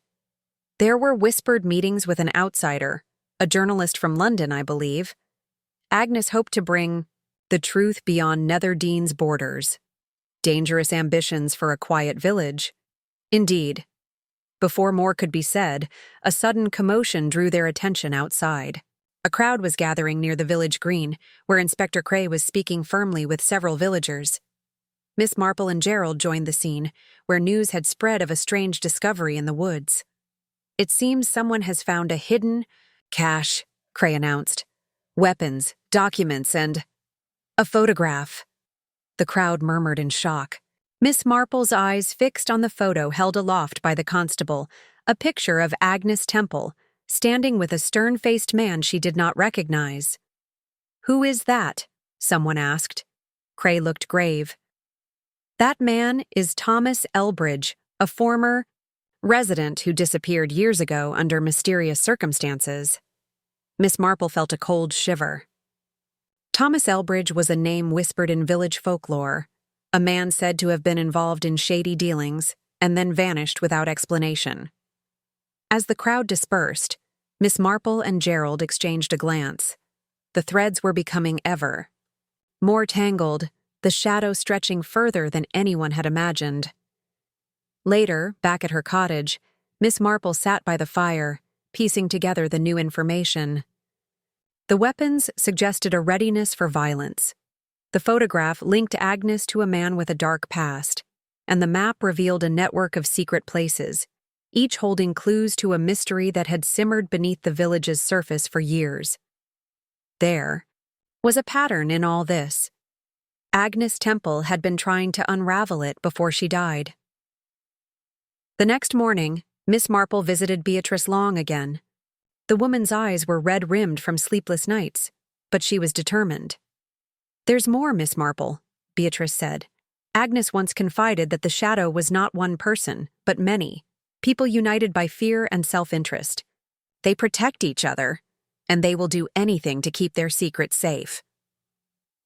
"There were whispered meetings with an outsider, a journalist from London, I believe. Agnes hoped to bring the truth beyond Netherdean's borders. Dangerous ambitions for a quiet village. Indeed." Before more could be said, a sudden commotion drew their attention outside. A crowd was gathering near the village green, where Inspector Crave was speaking firmly with several villagers. Miss Marple and Gerald joined the scene, where news had spread of a strange discovery in the woods. "It seems someone has found a hidden cache," Crave announced. "Weapons, documents, and a photograph." The crowd murmured in shock. Miss Marple's eyes fixed on the photo held aloft by the constable, a picture of Agnes Temple, standing with a stern-faced man she did not recognize. "Who is that?" someone asked. Crave looked grave. "That man is Thomas Elbridge, a former resident who disappeared years ago under mysterious circumstances." Miss Marple felt a cold shiver. Thomas Elbridge was a name whispered in village folklore, a man said to have been involved in shady dealings and then vanished without explanation. As the crowd dispersed, Miss Marple and Gerald exchanged a glance. The threads were becoming ever more tangled, the shadow stretching further than anyone had imagined. Later, back at her cottage, Miss Marple sat by the fire, piecing together the new information. The weapons suggested a readiness for violence. The photograph linked Agnes to a man with a dark past, and the map revealed a network of secret places, each holding clues to a mystery that had simmered beneath the village's surface for years. There was a pattern in all this. Agnes Temple had been trying to unravel it before she died. The next morning, Miss Marple visited Beatrice Long again. The woman's eyes were red-rimmed from sleepless nights, but she was determined. "There's more, Miss Marple," Beatrice said. "Agnes once confided that the shadow was not one person, but many, people united by fear and self-interest. They protect each other, and they will do anything to keep their secret safe."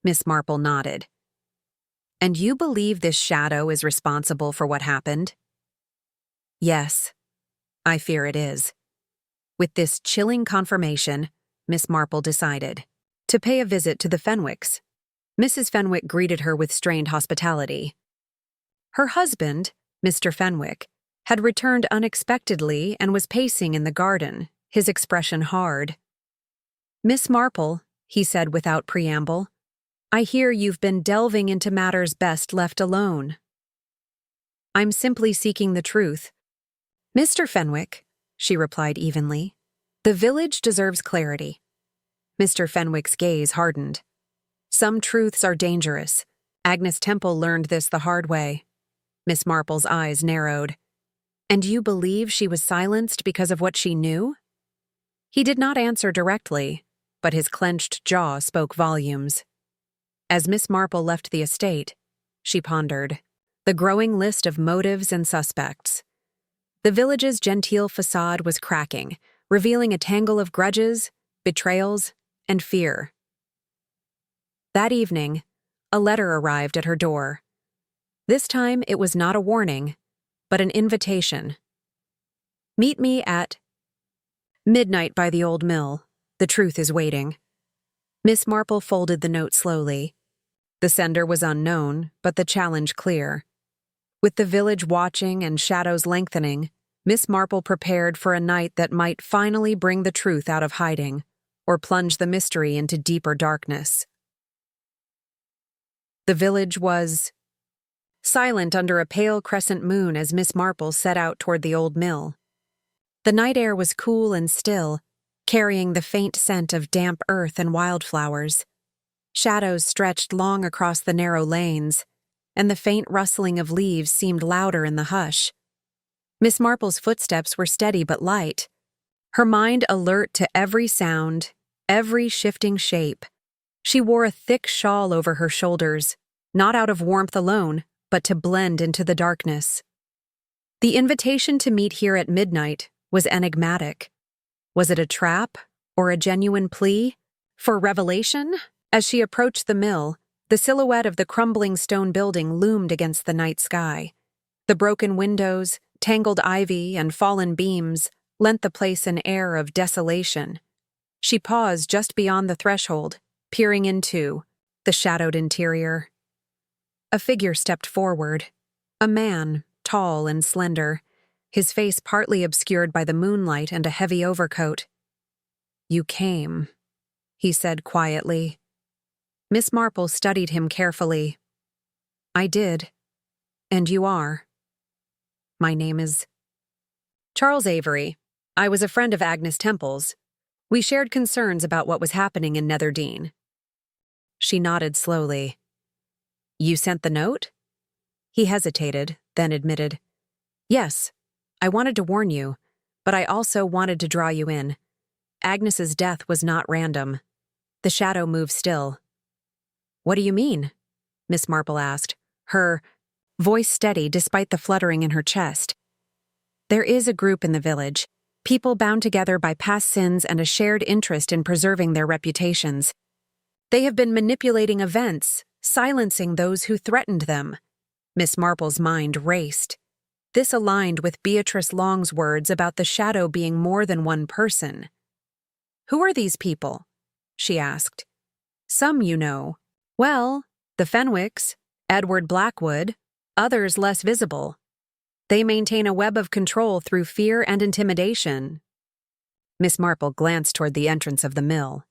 Miss Marple nodded. "And you believe this shadow is responsible for what happened?" "Yes, I fear it is." With this chilling confirmation, Miss Marple decided to pay a visit to the Fenwicks. Mrs. Fenwick greeted her with strained hospitality. Her husband, Mr. Fenwick, had returned unexpectedly and was pacing in the garden, his expression hard. "Miss Marple," he said without preamble, "I hear you've been delving into matters best left alone." "I'm simply seeking the truth." "Mr. Fenwick," she replied evenly, "the village deserves clarity." Mr. Fenwick's gaze hardened. Some truths are dangerous. Agnes Temple learned this the hard way. Miss Marple's eyes narrowed. And you believe she was silenced because of what she knew? He did not answer directly, but his clenched jaw spoke volumes. As Miss Marple left the estate, she pondered the growing list of motives and suspects. The village's genteel facade was cracking, revealing a tangle of grudges, betrayals, and fear. That evening, a letter arrived at her door. This time it was not a warning, but an invitation. Meet me at midnight by the old mill. The truth is waiting. Miss Marple folded the note slowly. The sender was unknown, but the challenge clear. With the village watching and shadows lengthening, Miss Marple prepared for a night that might finally bring the truth out of hiding, or plunge the mystery into deeper darkness. The village was silent under a pale crescent moon as Miss Marple set out toward the old mill. The night air was cool and still, carrying the faint scent of damp earth and wildflowers. Shadows stretched long across the narrow lanes, and the faint rustling of leaves seemed louder in the hush. Miss Marple's footsteps were steady but light, her mind alert to every sound, every shifting shape. She wore a thick shawl over her shoulders, not out of warmth alone, but to blend into the darkness. The invitation to meet here at midnight was enigmatic. Was it a trap or a genuine plea for revelation? As she approached the mill, the silhouette of the crumbling stone building loomed against the night sky. The broken windows, tangled ivy, and fallen beams lent the place an air of desolation. She paused just beyond the threshold, peering into the shadowed interior. A figure stepped forward. A man, tall and slender, his face partly obscured by the moonlight and a heavy overcoat. "You came," he said quietly. Miss Marple studied him carefully. "I did. And you are?" "My name is Charles Avery. I was a friend of Agnes Temple's. We shared concerns about what was happening in Netherdean." She nodded slowly. "You sent the note?" He hesitated, then admitted, "Yes, I wanted to warn you, but I also wanted to draw you in. Agnes's death was not random." The shadow moved still. "What do you mean?" Miss Marple asked, her voice steady despite the fluttering in her chest. "There is a group in the village, people bound together by past sins and a shared interest in preserving their reputations. They have been manipulating events, silencing those who threatened them." Miss Marple's mind raced. This aligned with Beatrice Long's words about the shadow being more than one person. "Who are these people?" she asked. "Some you know. Well, the Fenwicks, Edward Blackwood, others less visible. They maintain a web of control through fear and intimidation." Miss Marple glanced toward the entrance of the mill.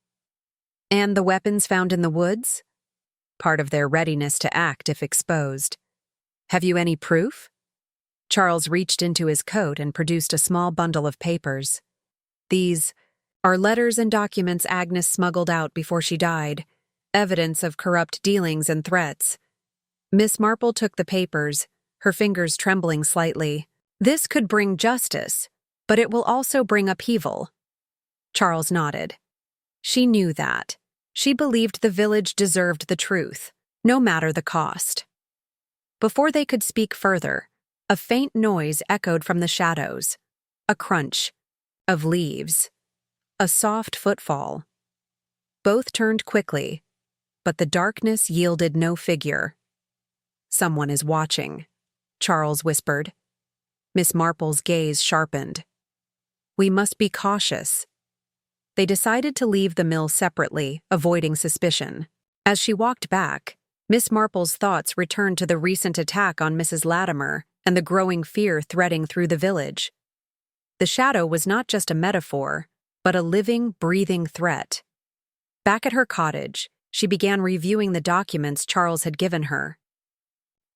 "And the weapons found in the woods?" "Part of their readiness to act if exposed." "Have you any proof?" Charles reached into his coat and produced a small bundle of papers. "These are letters and documents Agnes smuggled out before she died, evidence of corrupt dealings and threats." Miss Marple took the papers, her fingers trembling slightly. "This could bring justice, but it will also bring upheaval." Charles nodded. She knew that. She believed the village deserved the truth, no matter the cost. Before they could speak further, a faint noise echoed from the shadows. A crunch of leaves. A soft footfall. Both turned quickly, but the darkness yielded no figure. "Someone is watching," Charles whispered. Miss Marple's gaze sharpened. "We must be cautious." They decided to leave the mill separately, avoiding suspicion. As she walked back, Miss Marple's thoughts returned to the recent attack on Mrs. Latimer and the growing fear threading through the village. The shadow was not just a metaphor, but a living, breathing threat. Back at her cottage, she began reviewing the documents Charles had given her.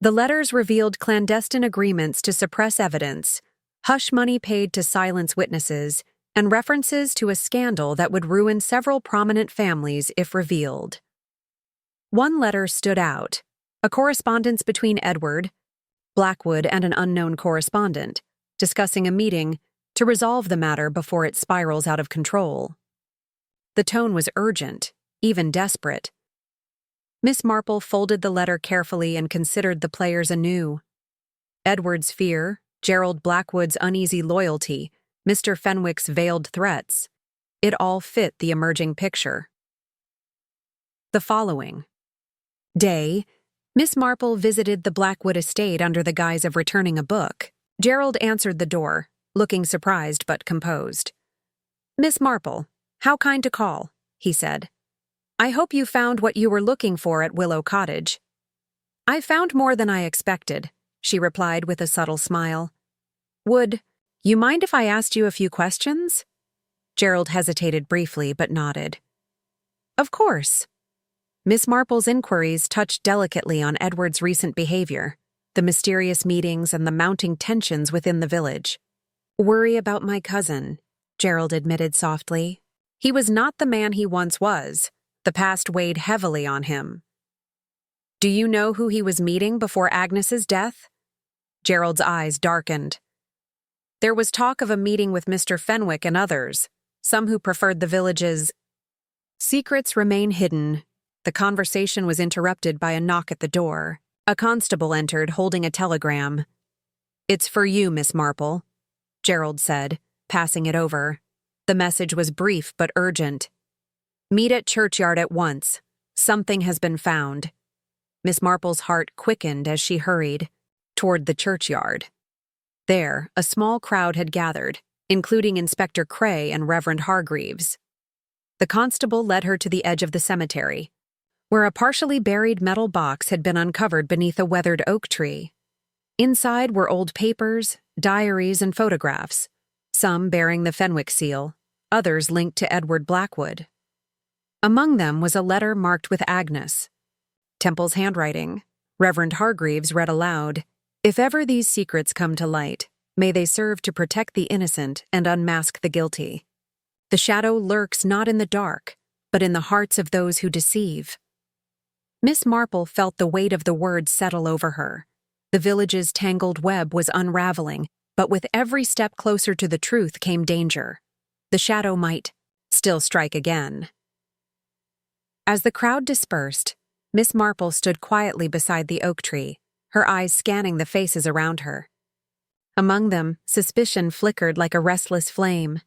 The letters revealed clandestine agreements to suppress evidence, hush money paid to silence witnesses, and references to a scandal that would ruin several prominent families if revealed. One letter stood out, a correspondence between Edward, Blackwood, and an unknown correspondent, discussing a meeting to resolve the matter before it spirals out of control. The tone was urgent, even desperate. Miss Marple folded the letter carefully and considered the players anew. Edward's fear, Gerald Blackwood's uneasy loyalty, Mr. Fenwick's veiled threats. It all fit the emerging picture. The following day, Miss Marple visited the Blackwood estate under the guise of returning a book. Gerald answered the door, looking surprised but composed. "Miss Marple, how kind to call," he said. "I hope you found what you were looking for at Willow Cottage." "I found more than I expected," she replied with a subtle smile. "Would you mind if I asked you a few questions?" Gerald hesitated briefly but nodded. "Of course." Miss Marple's inquiries touched delicately on Edward's recent behavior, the mysterious meetings and the mounting tensions within the village. "Worry about my cousin," Gerald admitted softly. "He was not the man he once was. The past weighed heavily on him." "Do you know who he was meeting before Agnes's death?" Gerald's eyes darkened. "There was talk of a meeting with Mr. Fenwick and others, some who preferred the village's—" Secrets remain hidden. The conversation was interrupted by a knock at the door. A constable entered, holding a telegram. "It's for you, Miss Marple," Gerald said, passing it over. The message was brief but urgent. "Meet at churchyard at once. Something has been found." Miss Marple's heart quickened as she hurried toward the churchyard. There, a small crowd had gathered, including Inspector Cray and Reverend Hargreaves. The constable led her to the edge of the cemetery, where a partially buried metal box had been uncovered beneath a weathered oak tree. Inside were old papers, diaries, and photographs, some bearing the Fenwick seal, others linked to Edward Blackwood. Among them was a letter marked with Agnes. Temple's handwriting. Reverend Hargreaves read aloud, "If ever these secrets come to light, may they serve to protect the innocent and unmask the guilty. The shadow lurks not in the dark, but in the hearts of those who deceive." Miss Marple felt the weight of the words settle over her. The village's tangled web was unraveling, but with every step closer to the truth came danger. The shadow might still strike again. As the crowd dispersed, Miss Marple stood quietly beside the oak tree, her eyes scanning the faces around her. Among them, suspicion flickered like a restless flame.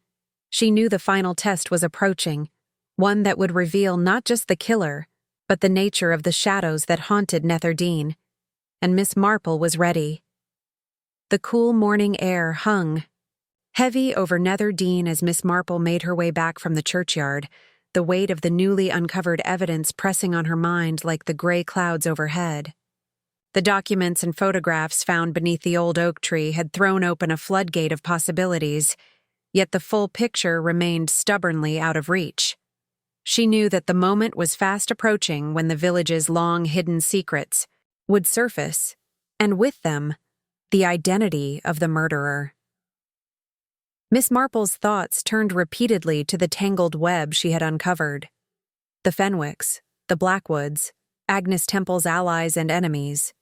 She knew the final test was approaching, one that would reveal not just the killer, but the nature of the shadows that haunted Netherdene. And Miss Marple was ready. The cool morning air hung heavy over Netherdene as Miss Marple made her way back from the churchyard, the weight of the newly uncovered evidence pressing on her mind like the gray clouds overhead. The documents and photographs found beneath the old oak tree had thrown open a floodgate of possibilities, yet the full picture remained stubbornly out of reach. She knew that the moment was fast approaching when the village's long-hidden secrets would surface, and with them, the identity of the murderer. Miss Marple's thoughts turned repeatedly to the tangled web she had uncovered. The Fenwicks, the Blackwoods, Agnes Temple's allies and enemies.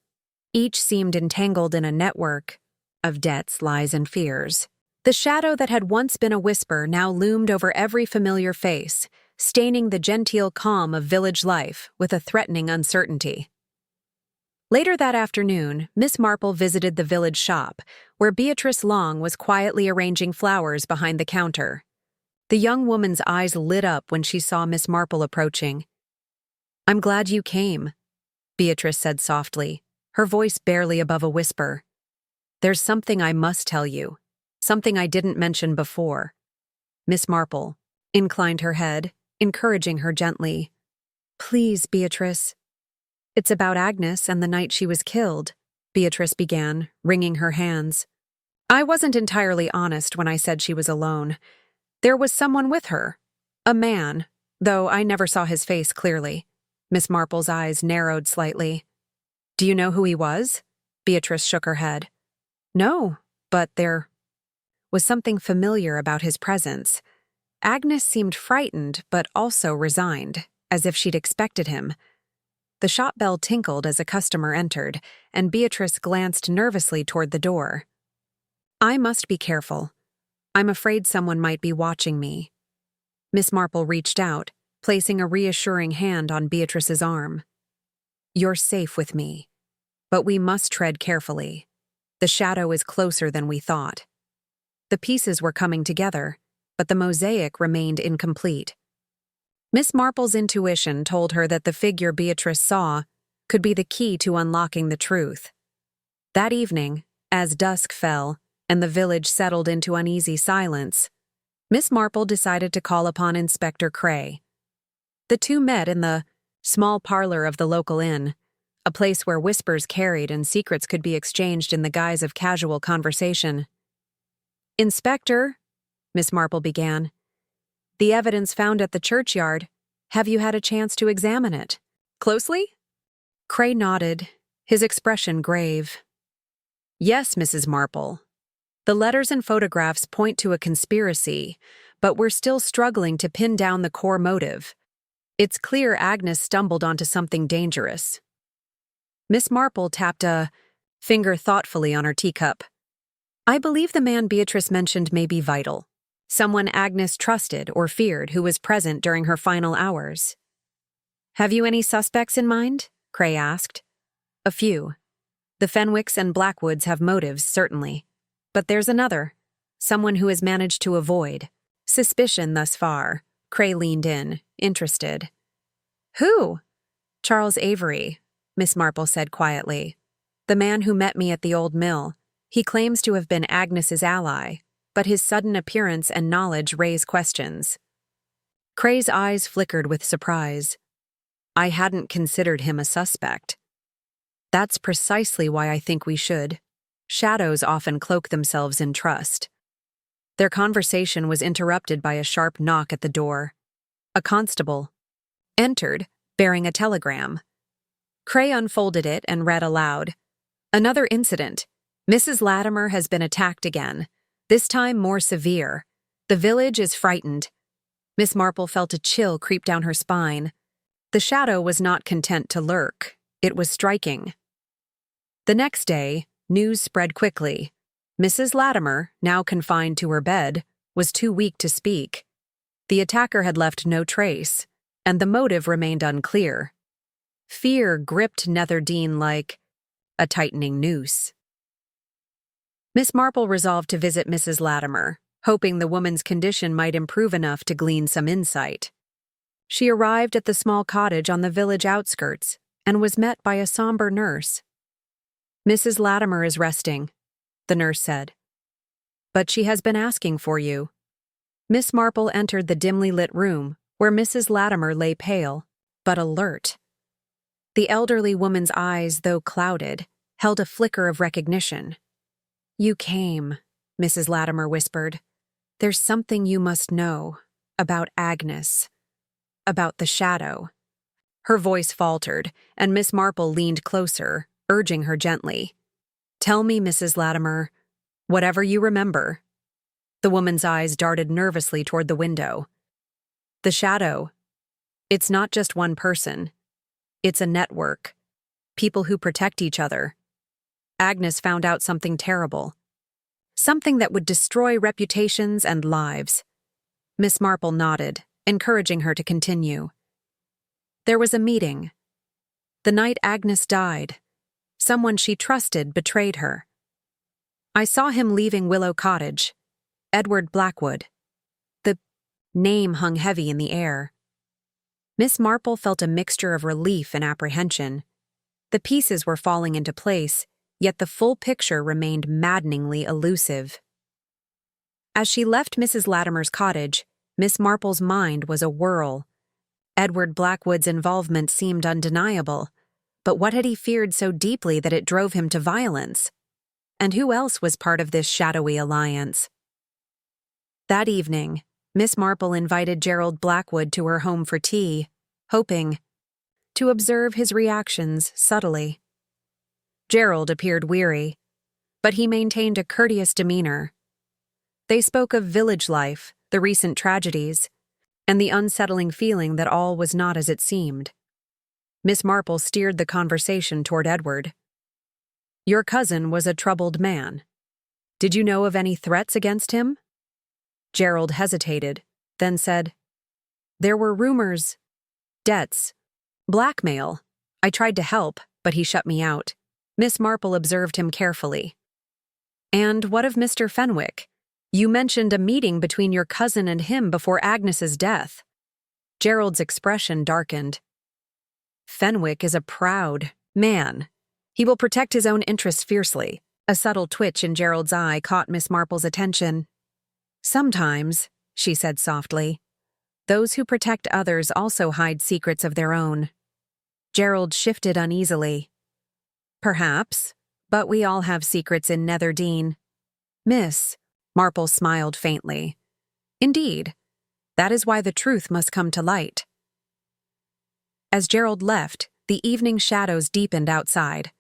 Each seemed entangled in a network of debts, lies, and fears. The shadow that had once been a whisper now loomed over every familiar face, staining the genteel calm of village life with a threatening uncertainty. Later that afternoon, Miss Marple visited the village shop, where Beatrice Long was quietly arranging flowers behind the counter. The young woman's eyes lit up when she saw Miss Marple approaching. "I'm glad you came," Beatrice said softly, her voice barely above a whisper. "There's something I must tell you, something I didn't mention before." Miss Marple inclined her head, encouraging her gently. "Please, Beatrice." "It's about Agnes and the night she was killed," Beatrice began, wringing her hands. "I wasn't entirely honest when I said she was alone. There was someone with her. A man, though I never saw his face clearly." Miss Marple's eyes narrowed slightly. "Do you know who he was?" Beatrice shook her head. "No, but there was something familiar about his presence. Agnes seemed frightened, but also resigned, as if she'd expected him. The shop bell tinkled as a customer entered, and Beatrice glanced nervously toward the door. "I must be careful. I'm afraid someone might be watching me." Miss Marple reached out, placing a reassuring hand on Beatrice's arm. "You're safe with me. But we must tread carefully. The shadow is closer than we thought." The pieces were coming together, but the mosaic remained incomplete. Miss Marple's intuition told her that the figure Beatrice saw could be the key to unlocking the truth. That evening, as dusk fell and the village settled into uneasy silence, Miss Marple decided to call upon Inspector Crave. The two met in the small parlor of the local inn, a place where whispers carried and secrets could be exchanged in the guise of casual conversation. "Inspector," Miss Marple began, "the evidence found at the churchyard, have you had a chance to examine it closely?" Crave nodded, his expression grave. "Yes, Mrs. Marple. The letters and photographs point to a conspiracy, but we're still struggling to pin down the core motive. It's clear Agnes stumbled onto something dangerous." Miss Marple tapped a finger thoughtfully on her teacup. "I believe the man Beatrice mentioned may be vital. Someone Agnes trusted or feared who was present during her final hours." "Have you any suspects in mind?" Crave asked. "A few. The Fenwicks and Blackwoods have motives, certainly. But there's another. Someone who has managed to avoid suspicion thus far." Crave leaned in, interested. "Who?" "Charles Avery," Miss Marple said quietly. "The man who met me at the old mill. He claims to have been Agnes's ally, but his sudden appearance and knowledge raise questions." Crave's eyes flickered with surprise. "I hadn't considered him a suspect." "That's precisely why I think we should. Shadows often cloak themselves in trust." Their conversation was interrupted by a sharp knock at the door. A constable entered, bearing a telegram. Crave unfolded it and read aloud. "Another incident. Mrs. Latimer has been attacked again, this time more severe. The village is frightened." Miss Marple felt a chill creep down her spine. The shadow was not content to lurk. It was striking. The next day, news spread quickly. Mrs. Latimer, now confined to her bed, was too weak to speak. The attacker had left no trace, and the motive remained unclear. Fear gripped Netherdean like a tightening noose. Miss Marple resolved to visit Mrs. Latimer, hoping the woman's condition might improve enough to glean some insight. She arrived at the small cottage on the village outskirts and was met by a somber nurse. "Mrs. Latimer is resting," the nurse said. "But she has been asking for you." Miss Marple entered the dimly lit room, where Mrs. Latimer lay pale, but alert. The elderly woman's eyes, though clouded, held a flicker of recognition. "You came," Mrs. Latimer whispered. "There's something you must know about Agnes, about the shadow." Her voice faltered, and Miss Marple leaned closer, urging her gently. "Tell me, Mrs. Latimer, whatever you remember." The woman's eyes darted nervously toward the window. "The shadow. It's not just one person. It's a network. People who protect each other. Agnes found out something terrible. Something that would destroy reputations and lives." Miss Marple nodded, encouraging her to continue. "There was a meeting. The night Agnes died, someone she trusted betrayed her. I saw him leaving Willow Cottage. Edward Blackwood." The name hung heavy in the air. Miss Marple felt a mixture of relief and apprehension. The pieces were falling into place, yet the full picture remained maddeningly elusive. As she left Mrs. Latimer's cottage, Miss Marple's mind was a whirl. Edward Blackwood's involvement seemed undeniable, but what had he feared so deeply that it drove him to violence? And who else was part of this shadowy alliance? That evening, Miss Marple invited Gerald Blackwood to her home for tea, hoping to observe his reactions subtly. Gerald appeared weary, but he maintained a courteous demeanor. They spoke of village life, the recent tragedies, and the unsettling feeling that all was not as it seemed. Miss Marple steered the conversation toward Edward. Your cousin was a troubled man. Did you know of any threats against him? Gerald hesitated, then said, There were rumors, debts, blackmail. I tried to help, but he shut me out. Miss Marple observed him carefully. And what of Mr. Fenwick? You mentioned a meeting between your cousin and him before Agnes's death. Gerald's expression darkened. Fenwick is a proud man. He will protect his own interests fiercely. A subtle twitch in Gerald's eye caught Miss Marple's attention. Sometimes, she said softly, those who protect others also hide secrets of their own. Gerald shifted uneasily. Perhaps, but we all have secrets in Netherdean. Miss, Marple smiled faintly. Indeed, that is why the truth must come to light. As Gerald left, the evening shadows deepened outside.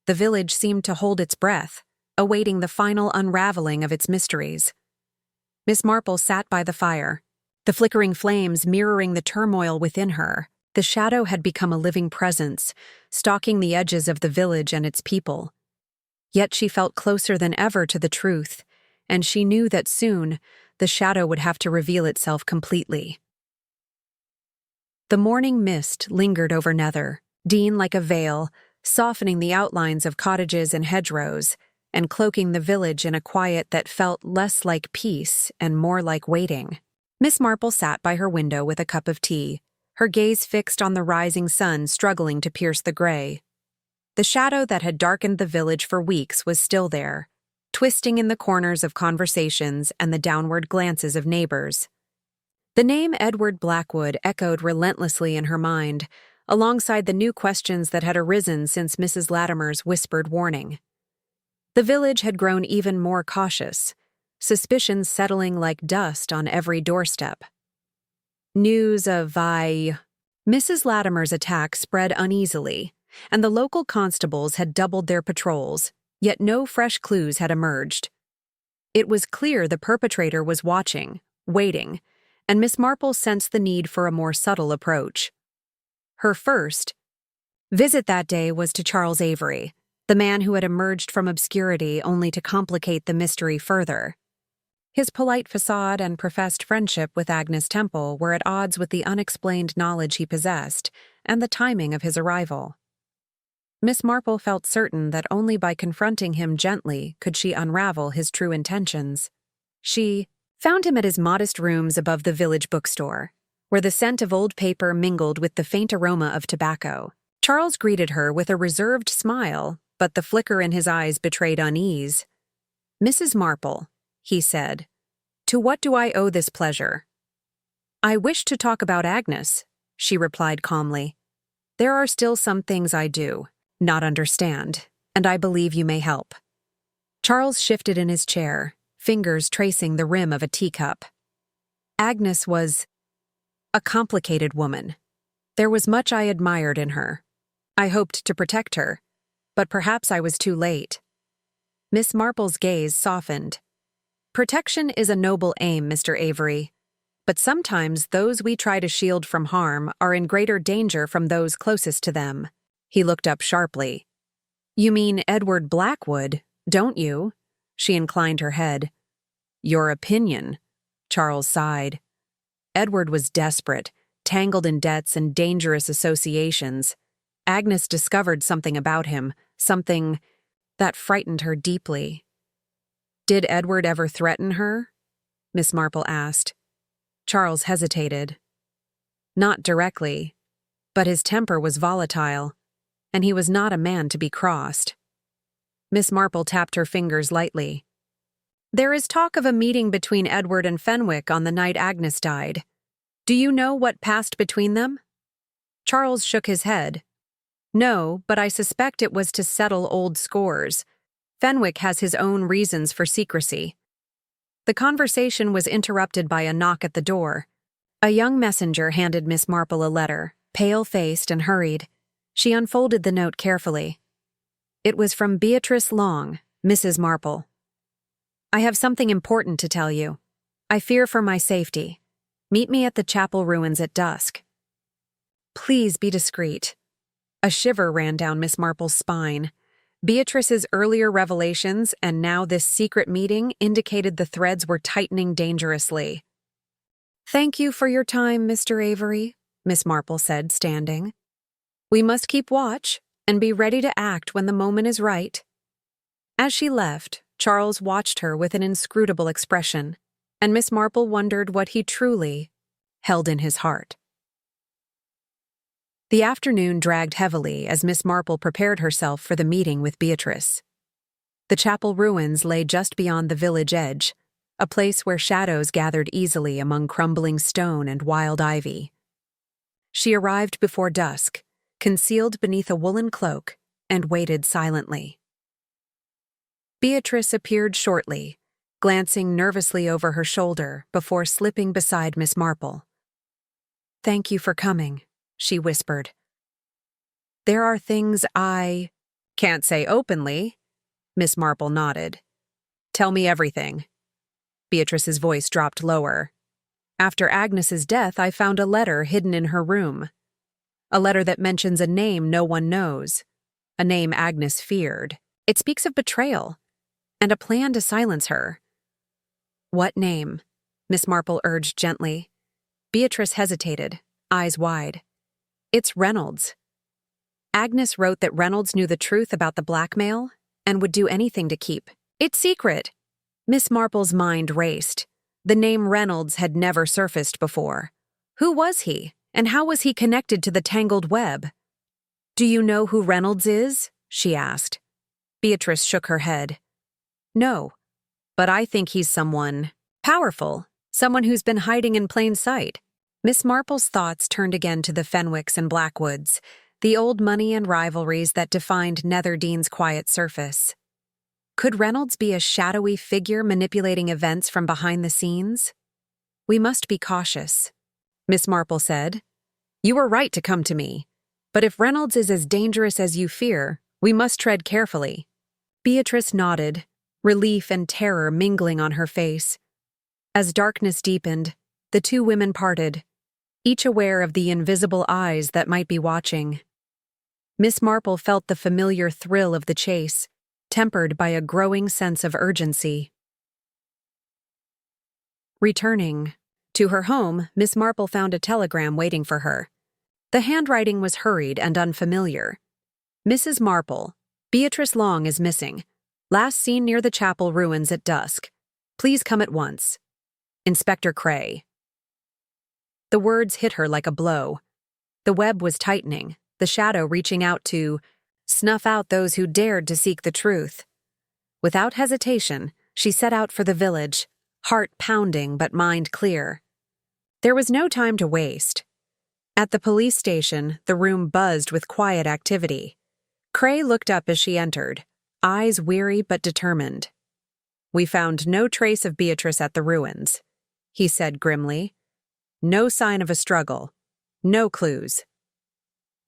The village seemed to hold its breath, awaiting the final unraveling of its mysteries. Miss Marple sat by the fire, the flickering flames mirroring the turmoil within her. The shadow had become a living presence, stalking the edges of the village and its people. Yet she felt closer than ever to the truth, and she knew that soon the shadow would have to reveal itself completely. The morning mist lingered over Netherdean like a veil, softening the outlines of cottages and hedgerows, and cloaking the village in a quiet that felt less like peace and more like waiting. Miss Marple sat by her window with a cup of tea, her gaze fixed on the rising sun struggling to pierce the gray. The shadow that had darkened the village for weeks was still there, twisting in the corners of conversations and the downward glances of neighbors. The name Edward Blackwood echoed relentlessly in her mind, alongside the new questions that had arisen since Mrs. Latimer's whispered warning. The village had grown even more cautious, suspicions settling like dust on every doorstep. News of Mrs. Latimer's attack spread uneasily, and the local constables had doubled their patrols, yet no fresh clues had emerged. It was clear the perpetrator was watching, waiting, and Miss Marple sensed the need for a more subtle approach. Her first visit that day was to Charles Avery, the man who had emerged from obscurity only to complicate the mystery further. His polite facade and professed friendship with Agnes Temple were at odds with the unexplained knowledge he possessed and the timing of his arrival. Miss Marple felt certain that only by confronting him gently could she unravel his true intentions. She found him at his modest rooms above the village bookstore, where the scent of old paper mingled with the faint aroma of tobacco. Charles greeted her with a reserved smile, but the flicker in his eyes betrayed unease. Mrs. Marple, he said, to what do I owe this pleasure? I wish to talk about Agnes, she replied calmly. There are still some things I do not understand, and I believe you may help. Charles shifted in his chair, fingers tracing the rim of a teacup. Agnes was a complicated woman. There was much I admired in her. I hoped to protect her, but perhaps I was too late. Miss Marple's gaze softened. Protection is a noble aim, Mr. Avery, but sometimes those we try to shield from harm are in greater danger from those closest to them. He looked up sharply. You mean Edward Blackwood, don't you? She inclined her head. Your opinion, Charles sighed. Edward was desperate, tangled in debts and dangerous associations. Agnes discovered something about him, something that frightened her deeply. Did Edward ever threaten her? Miss Marple asked. Charles hesitated. Not directly, but his temper was volatile, and he was not a man to be crossed. Miss Marple tapped her fingers lightly. There is talk of a meeting between Edward and Fenwick on the night Agnes died. Do you know what passed between them? Charles shook his head. No, but I suspect it was to settle old scores. Fenwick has his own reasons for secrecy. The conversation was interrupted by a knock at the door. A young messenger handed Miss Marple a letter, pale-faced and hurried. She unfolded the note carefully. It was from Beatrice Long, Mrs. Marple. I have something important to tell you. I fear for my safety. Meet me at the chapel ruins at dusk. Please be discreet. A shiver ran down Miss Marple's spine. Beatrice's earlier revelations and now this secret meeting indicated the threads were tightening dangerously. "Thank you for your time, Mr. Avery," Miss Marple said, standing. "We must keep watch and be ready to act when the moment is right." As she left, Charles watched her with an inscrutable expression, and Miss Marple wondered what he truly held in his heart. The afternoon dragged heavily as Miss Marple prepared herself for the meeting with Beatrice. The chapel ruins lay just beyond the village edge, a place where shadows gathered easily among crumbling stone and wild ivy. She arrived before dusk, concealed beneath a woolen cloak, and waited silently. Beatrice appeared shortly, glancing nervously over her shoulder before slipping beside Miss Marple. "Thank you for coming," she whispered. "There are things I can't say openly." Miss Marple nodded. "Tell me everything." Beatrice's voice dropped lower. "After Agnes's death, I found a letter hidden in her room. A letter that mentions a name no one knows, a name Agnes feared. It speaks of betrayal and a plan to silence her." "What name?" Miss Marple urged gently. Beatrice hesitated, eyes wide. "It's Reynolds. Agnes wrote that Reynolds knew the truth about the blackmail and would do anything to keep it secret." Miss Marple's mind raced. The name Reynolds had never surfaced before. Who was he, and how was he connected to the tangled web? "Do you know who Reynolds is?" she asked. Beatrice shook her head. "No, but I think he's someone powerful, someone who's been hiding in plain sight." Miss Marple's thoughts turned again to the Fenwicks and Blackwoods, the old money and rivalries that defined Netherdean's quiet surface. Could Reynolds be a shadowy figure manipulating events from behind the scenes? "We must be cautious," Miss Marple said. "You were right to come to me. But if Reynolds is as dangerous as you fear, we must tread carefully." Beatrice nodded, relief and terror mingling on her face. As darkness deepened, the two women parted, each aware of the invisible eyes that might be watching. Miss Marple felt the familiar thrill of the chase, tempered by a growing sense of urgency. Returning to her home, Miss Marple found a telegram waiting for her. The handwriting was hurried and unfamiliar. "Mrs. Marple, Beatrice Long is missing. Last seen near the chapel ruins at dusk. Please come at once. Inspector Cray." The words hit her like a blow. The web was tightening, the shadow reaching out to snuff out those who dared to seek the truth. Without hesitation, she set out for the village, heart pounding but mind clear. There was no time to waste. At the police station, the room buzzed with quiet activity. Cray looked up as she entered, eyes weary but determined. "We found no trace of Beatrice at the ruins," he said grimly. "No sign of a struggle. No clues."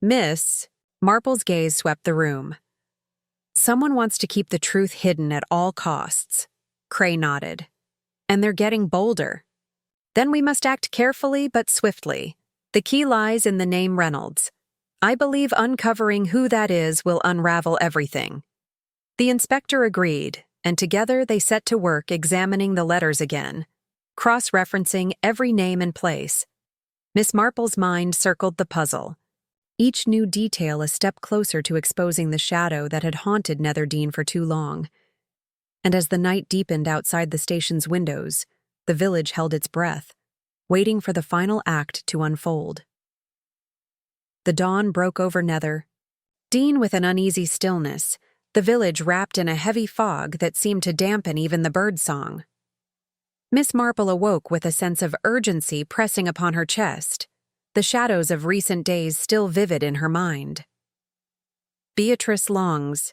"Miss," Marple's gaze swept the room. "Someone wants to keep the truth hidden at all costs." Cray nodded. "And they're getting bolder. Then we must act carefully but swiftly. The key lies in the name Reynolds. I believe uncovering who that is will unravel everything." The inspector agreed, and together they set to work examining the letters again, cross-referencing every name and place. Miss Marple's mind circled the puzzle, each new detail a step closer to exposing the shadow that had haunted Netherdean for too long. And as the night deepened outside the station's windows, the village held its breath, waiting for the final act to unfold. The dawn broke over Netherdean with an uneasy stillness, the village wrapped in a heavy fog that seemed to dampen even the birdsong. Miss Marple awoke with a sense of urgency pressing upon her chest, the shadows of recent days still vivid in her mind. Beatrice Long's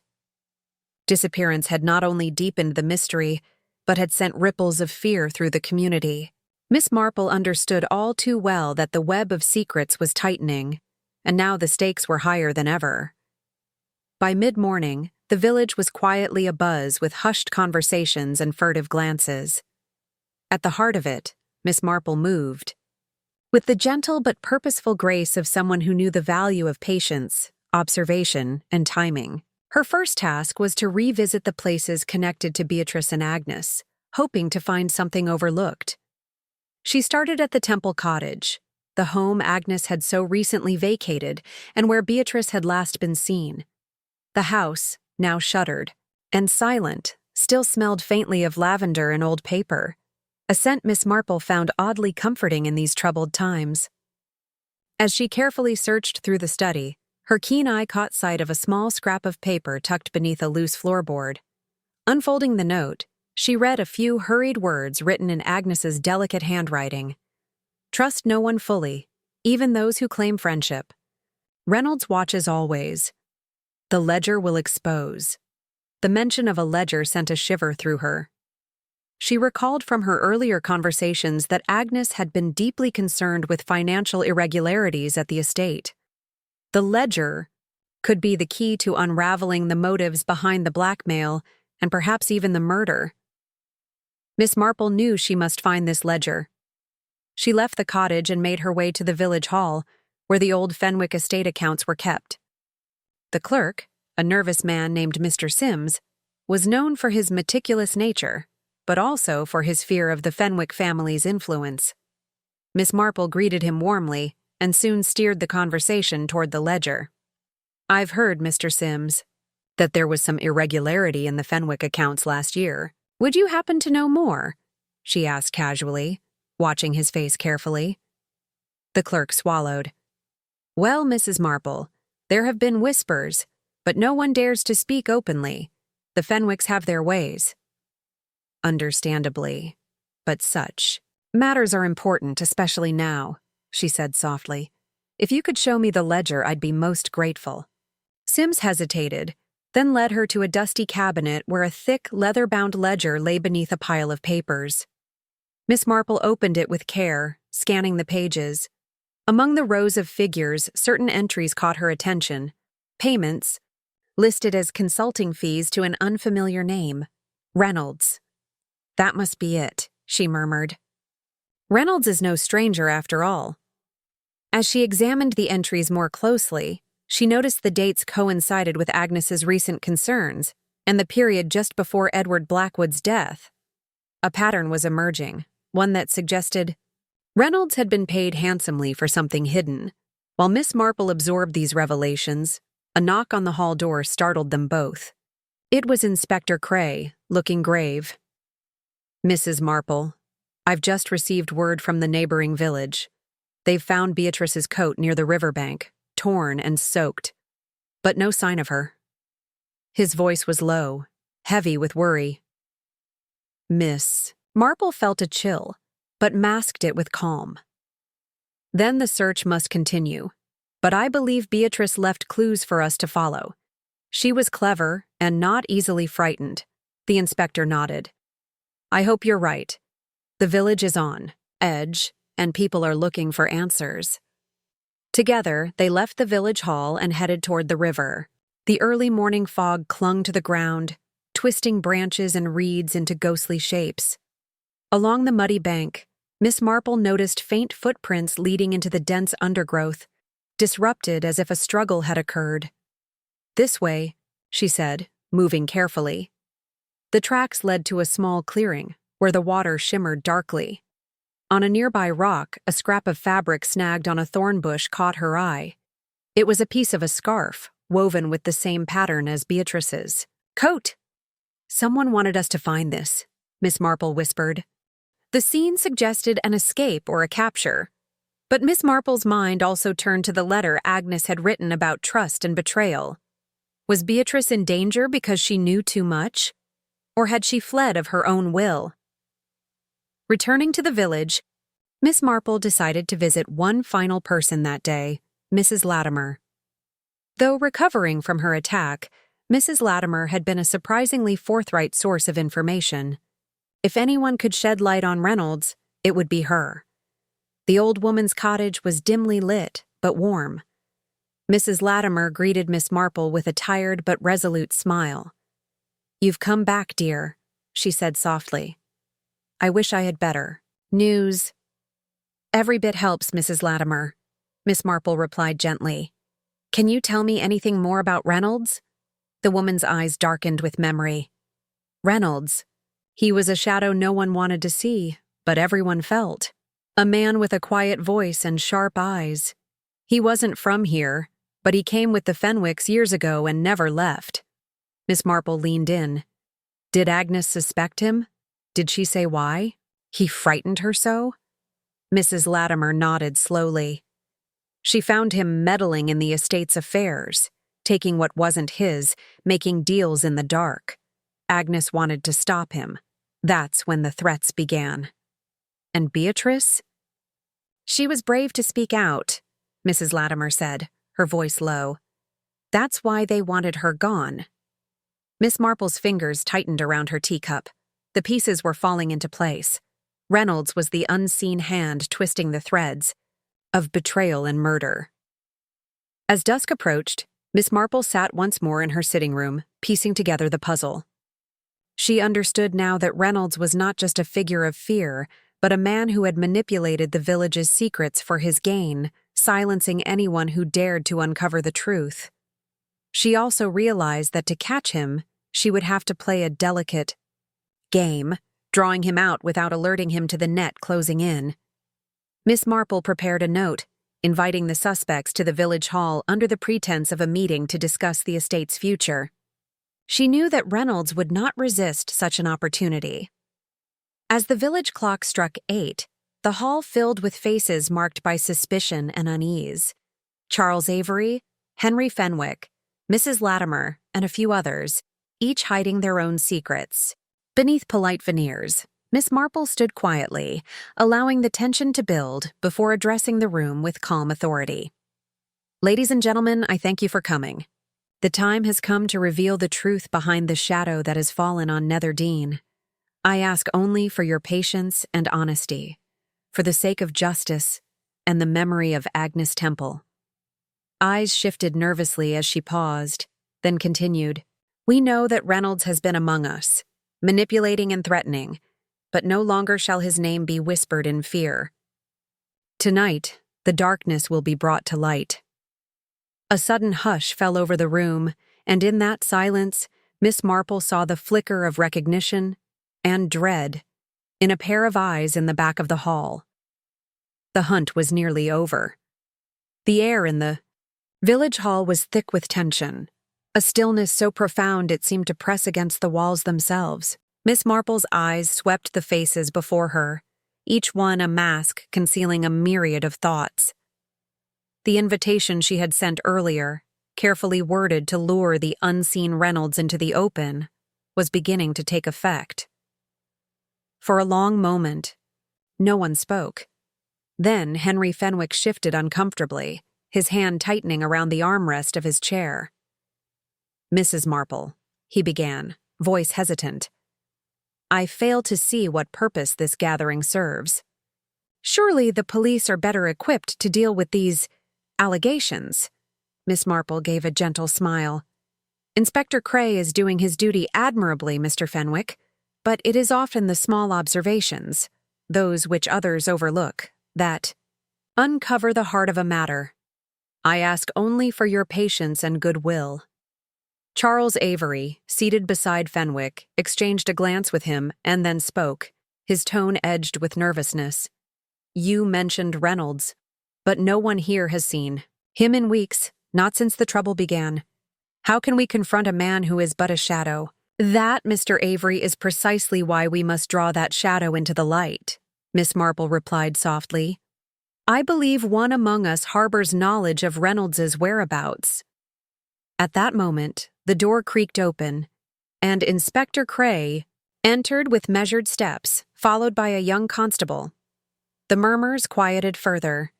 disappearance had not only deepened the mystery, but had sent ripples of fear through the community. Miss Marple understood all too well that the web of secrets was tightening, and now the stakes were higher than ever. By mid-morning, the village was quietly abuzz with hushed conversations and furtive glances. At the heart of it, Miss Marple moved. With the gentle but purposeful grace of someone who knew the value of patience, observation, and timing. Her first task was to revisit the places connected to Beatrice and Agnes, hoping to find something overlooked. She started at the Temple Cottage, the home Agnes had so recently vacated and where Beatrice had last been seen. The house, now shuttered and silent, still smelled faintly of lavender and old paper, a scent Miss Marple found oddly comforting in these troubled times. As she carefully searched through the study, her keen eye caught sight of a small scrap of paper tucked beneath a loose floorboard. Unfolding the note, she read a few hurried words written in Agnes's delicate handwriting. Trust no one fully, even those who claim friendship. Reynolds watches always. The ledger will expose. The mention of a ledger sent a shiver through her. She recalled from her earlier conversations that Agnes had been deeply concerned with financial irregularities at the estate. The ledger could be the key to unraveling the motives behind the blackmail and perhaps even the murder. Miss Marple knew she must find this ledger. She left the cottage and made her way to the village hall, where the old Fenwick estate accounts were kept. The clerk, a nervous man named Mr. Sims, was known for his meticulous nature, but also for his fear of the Fenwick family's influence. Miss Marple greeted him warmly and soon steered the conversation toward the ledger. "I've heard, Mr. Sims, that there was some irregularity in the Fenwick accounts last year. Would you happen to know more?" she asked casually, watching his face carefully. The clerk swallowed. "Well, Mrs. Marple, there have been whispers, but no one dares to speak openly. The Fenwicks have their ways." "Understandably, but such matters are important, especially now," she said softly. "If you could show me the ledger, I'd be most grateful." Sims hesitated, then led her to a dusty cabinet where a thick, leather-bound ledger lay beneath a pile of papers. Miss Marple opened it with care, scanning the pages. Among the rows of figures, certain entries caught her attention. Payments, listed as consulting fees to an unfamiliar name. Reynolds. "That must be it," she murmured. Reynolds is no stranger after all. As she examined the entries more closely, she noticed the dates coincided with Agnes's recent concerns and the period just before Edward Blackwood's death. A pattern was emerging, one that suggested Reynolds had been paid handsomely for something hidden. While Miss Marple absorbed these revelations, a knock on the hall door startled them both. It was Inspector Crave, looking grave. "Mrs. Marple, I've just received word from the neighboring village. They've found Beatrice's coat near the riverbank, torn and soaked, but no sign of her." His voice was low, heavy with worry. Miss Marple felt a chill, but masked it with calm. "Then the search must continue, but I believe Beatrice left clues for us to follow. She was clever and not easily frightened." The inspector nodded. "I hope you're right. The village is on edge, and people are looking for answers." Together, they left the village hall and headed toward the river. The early morning fog clung to the ground, twisting branches and reeds into ghostly shapes. Along the muddy bank, Miss Marple noticed faint footprints leading into the dense undergrowth, disrupted as if a struggle had occurred. "This way," she said, moving carefully. The tracks led to a small clearing, where the water shimmered darkly. On a nearby rock, a scrap of fabric snagged on a thorn bush caught her eye. It was a piece of a scarf, woven with the same pattern as Beatrice's. "Coat!" "Someone wanted us to find this," Miss Marple whispered. The scene suggested an escape or a capture, but Miss Marple's mind also turned to the letter Agnes had written about trust and betrayal. Was Beatrice in danger because she knew too much? Or had she fled of her own will? Returning to the village, Miss Marple decided to visit one final person that day, Mrs. Latimer. Though recovering from her attack, Mrs. Latimer had been a surprisingly forthright source of information. If anyone could shed light on Reynolds, it would be her. The old woman's cottage was dimly lit, but warm. Mrs. Latimer greeted Miss Marple with a tired but resolute smile. "You've come back, dear," she said softly. "I wish I had better news." "Every bit helps, Mrs. Latimer," Miss Marple replied gently. Can you tell me anything more about Reynolds? The woman's eyes darkened with memory. Reynolds. He was a shadow no one wanted to see, but everyone felt. A man with a quiet voice and sharp eyes. He wasn't from here, but he came with the Fenwicks years ago and never left. Miss Marple leaned in. Did Agnes suspect him? Did she say why? He frightened her so? Mrs. Latimer nodded slowly. She found him meddling in the estate's affairs, taking what wasn't his, making deals in the dark. Agnes wanted to stop him. That's when the threats began. And Beatrice? She was brave to speak out, Mrs. Latimer said, her voice low. That's why they wanted her gone. Miss Marple's fingers tightened around her teacup. The pieces were falling into place. Reynolds was the unseen hand twisting the threads of betrayal and murder. As dusk approached, Miss Marple sat once more in her sitting room, piecing together the puzzle. She understood now that Reynolds was not just a figure of fear, but a man who had manipulated the village's secrets for his gain, silencing anyone who dared to uncover the truth. She also realized that to catch him, she would have to play a delicate game, drawing him out without alerting him to the net closing in. Miss Marple prepared a note, inviting the suspects to the village hall under the pretense of a meeting to discuss the estate's future. She knew that Reynolds would not resist such an opportunity. As the village clock struck 8, the hall filled with faces marked by suspicion and unease. Charles Avery, Henry Fenwick, Mrs. Latimer, and a few others, each hiding their own secrets. Beneath polite veneers, Miss Marple stood quietly, allowing the tension to build before addressing the room with calm authority. Ladies and gentlemen, I thank you for coming. The time has come to reveal the truth behind the shadow that has fallen on Nether Dean. I ask only for your patience and honesty, for the sake of justice and the memory of Agnes Temple. Eyes shifted nervously as she paused, then continued. We know that Reynolds has been among us, manipulating and threatening, but no longer shall his name be whispered in fear. Tonight, the darkness will be brought to light. A sudden hush fell over the room, and in that silence, Miss Marple saw the flicker of recognition and dread in a pair of eyes in the back of the hall. The hunt was nearly over. The air in the village hall was thick with tension, a stillness so profound it seemed to press against the walls themselves. Miss Marple's eyes swept the faces before her, each one a mask concealing a myriad of thoughts. The invitation she had sent earlier, carefully worded to lure the unseen Reynolds into the open, was beginning to take effect. For a long moment, no one spoke. Then Henry Fenwick shifted uncomfortably, his hand tightening around the armrest of his chair. Mrs. Marple, he began, voice hesitant. I fail to see what purpose this gathering serves. Surely the police are better equipped to deal with these allegations. Miss Marple gave a gentle smile. Inspector Crave is doing his duty admirably, Mr. Fenwick, but it is often the small observations, those which others overlook, that uncover the heart of a matter. I ask only for your patience and goodwill. Charles Avery, seated beside Fenwick, exchanged a glance with him and then spoke, his tone edged with nervousness. You mentioned Reynolds, but no one here has seen him in weeks, not since the trouble began. How can we confront a man who is but a shadow? That, Mr. Avery, is precisely why we must draw that shadow into the light, Miss Marple replied softly. I believe one among us harbors knowledge of Reynolds's whereabouts. At that moment, the door creaked open, and Inspector Crave entered with measured steps, followed by a young constable. The murmurs quieted further.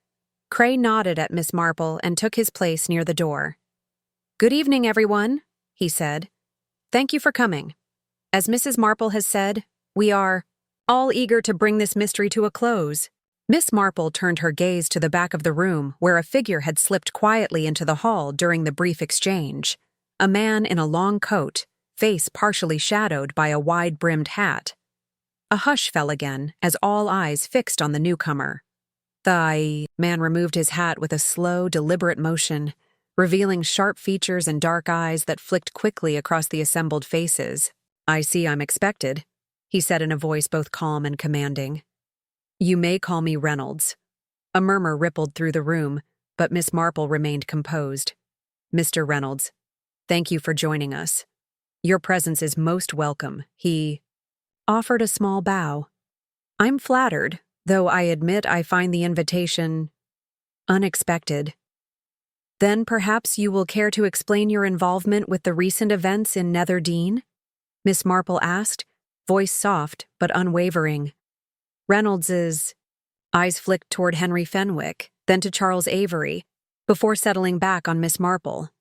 Crave nodded at Miss Marple and took his place near the door. Good evening, everyone, he said. Thank you for coming. As Mrs. Marple has said, we are all eager to bring this mystery to a close. Miss Marple turned her gaze to the back of the room where a figure had slipped quietly into the hall during the brief exchange. A man in a long coat, face partially shadowed by a wide-brimmed hat. A hush fell again as all eyes fixed on the newcomer. The man removed his hat with a slow, deliberate motion, revealing sharp features and dark eyes that flicked quickly across the assembled faces. "I see I'm expected," he said in a voice both calm and commanding. "You may call me Reynolds." A murmur rippled through the room, but Miss Marple remained composed. "Mr. Reynolds, thank you for joining us. Your presence is most welcome," he offered a small bow. "I'm flattered, though I admit I find the invitation unexpected." "Then perhaps you will care to explain your involvement with the recent events in Nether Dean?" Miss Marple asked, voice soft but unwavering. Reynolds's eyes flicked toward Henry Fenwick, then to Charles Avery, before settling back on Miss Marple.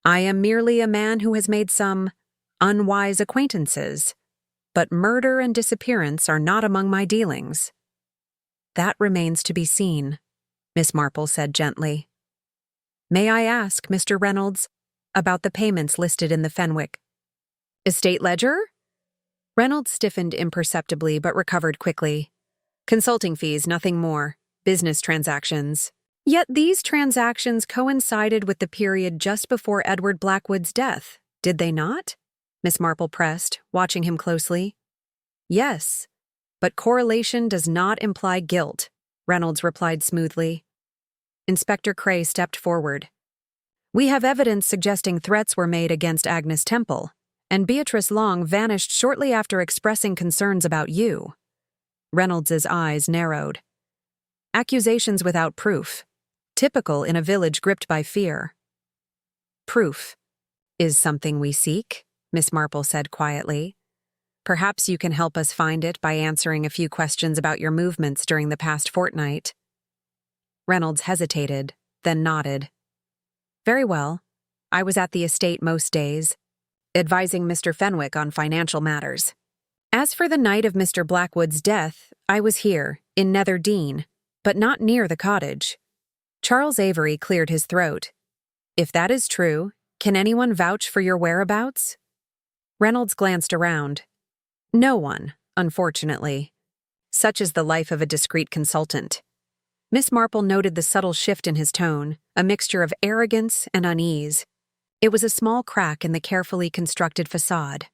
"I am merely a man who has made some unwise acquaintances, but murder and disappearance are not among my dealings." "That remains to be seen," Miss Marple said gently. "May I ask, Mr. Reynolds, about the payments listed in the Fenwick estate ledger?" Reynolds stiffened imperceptibly but recovered quickly. "Consulting fees, nothing more. Business transactions." "Yet these transactions coincided with the period just before Edward Blackwood's death, did they not?" Miss Marple pressed, watching him closely. "Yes, but correlation does not imply guilt," Reynolds replied smoothly. Inspector Cray stepped forward. "We have evidence suggesting threats were made against Agnes Temple, and Beatrice Long vanished shortly after expressing concerns about you." Reynolds's eyes narrowed. "Accusations without proof, typical in a village gripped by fear." "Proof is something we seek," Miss Marple said quietly. "Perhaps you can help us find it by answering a few questions about your movements during the past fortnight." Reynolds hesitated, then nodded. "Very well. I was at the estate most days, advising Mr. Fenwick on financial matters. As for the night of Mr. Blackwood's death, I was here, in Nether Dean, but not near the cottage." Charles Avery cleared his throat. "If that is true, can anyone vouch for your whereabouts?" Reynolds glanced around. "No one, unfortunately. Such is the life of a discreet consultant." Miss Marple noted the subtle shift in his tone, a mixture of arrogance and unease. It was a small crack in the carefully constructed facade.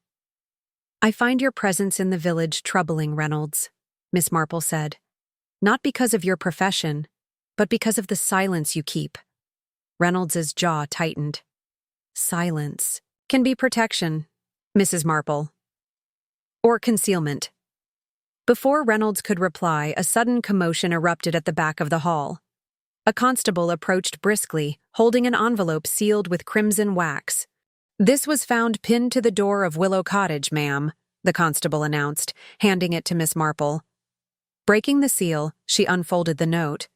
"I find your presence in the village troubling, Reynolds," Miss Marple said. "Not because of your profession, but because of the silence you keep." Reynolds's jaw tightened. "Silence can be protection, Mrs. Marple. Or concealment." Before Reynolds could reply, a sudden commotion erupted at the back of the hall. A constable approached briskly, holding an envelope sealed with crimson wax. "This was found pinned to the door of Willow Cottage, ma'am," the constable announced, handing it to Miss Marple. Breaking the seal, she unfolded the note.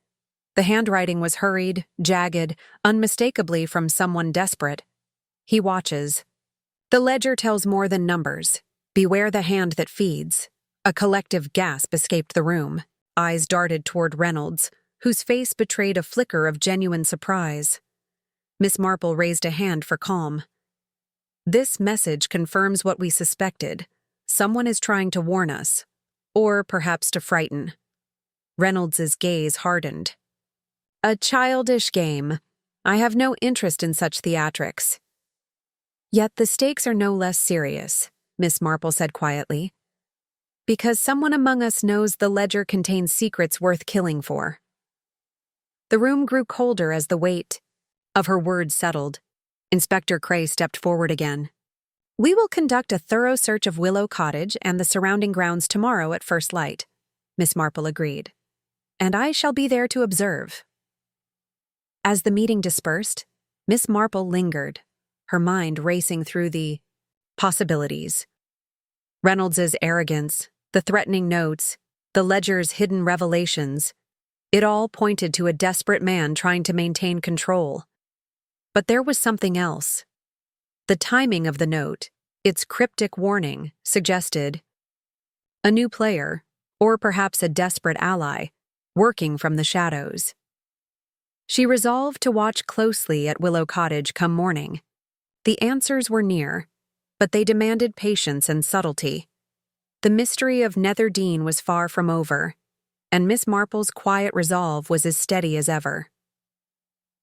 The handwriting was hurried, jagged, unmistakably from someone desperate. "He watches. The ledger tells more than numbers. Beware the hand that feeds." A collective gasp escaped the room. Eyes darted toward Reynolds, whose face betrayed a flicker of genuine surprise. Miss Marple raised a hand for calm. "This message confirms what we suspected. Someone is trying to warn us, or perhaps to frighten." Reynolds's gaze hardened. "A childish game. I have no interest in such theatrics." "Yet the stakes are no less serious," Miss Marple said quietly. "Because someone among us knows the ledger contains secrets worth killing for." The room grew colder as the weight of her words settled. Inspector Cray stepped forward again. "We will conduct a thorough search of Willow Cottage and the surrounding grounds tomorrow at first light," Miss Marple agreed. "And I shall be there to observe." As the meeting dispersed, Miss Marple lingered, her mind racing through the possibilities. Reynolds's arrogance, the threatening notes, the ledger's hidden revelations, it all pointed to a desperate man trying to maintain control. But there was something else. The timing of the note, its cryptic warning, suggested a new player, or perhaps a desperate ally, working from the shadows. She resolved to watch closely at Willow Cottage come morning. The answers were near, but they demanded patience and subtlety. The mystery of Nether Dean was far from over, and Miss Marple's quiet resolve was as steady as ever.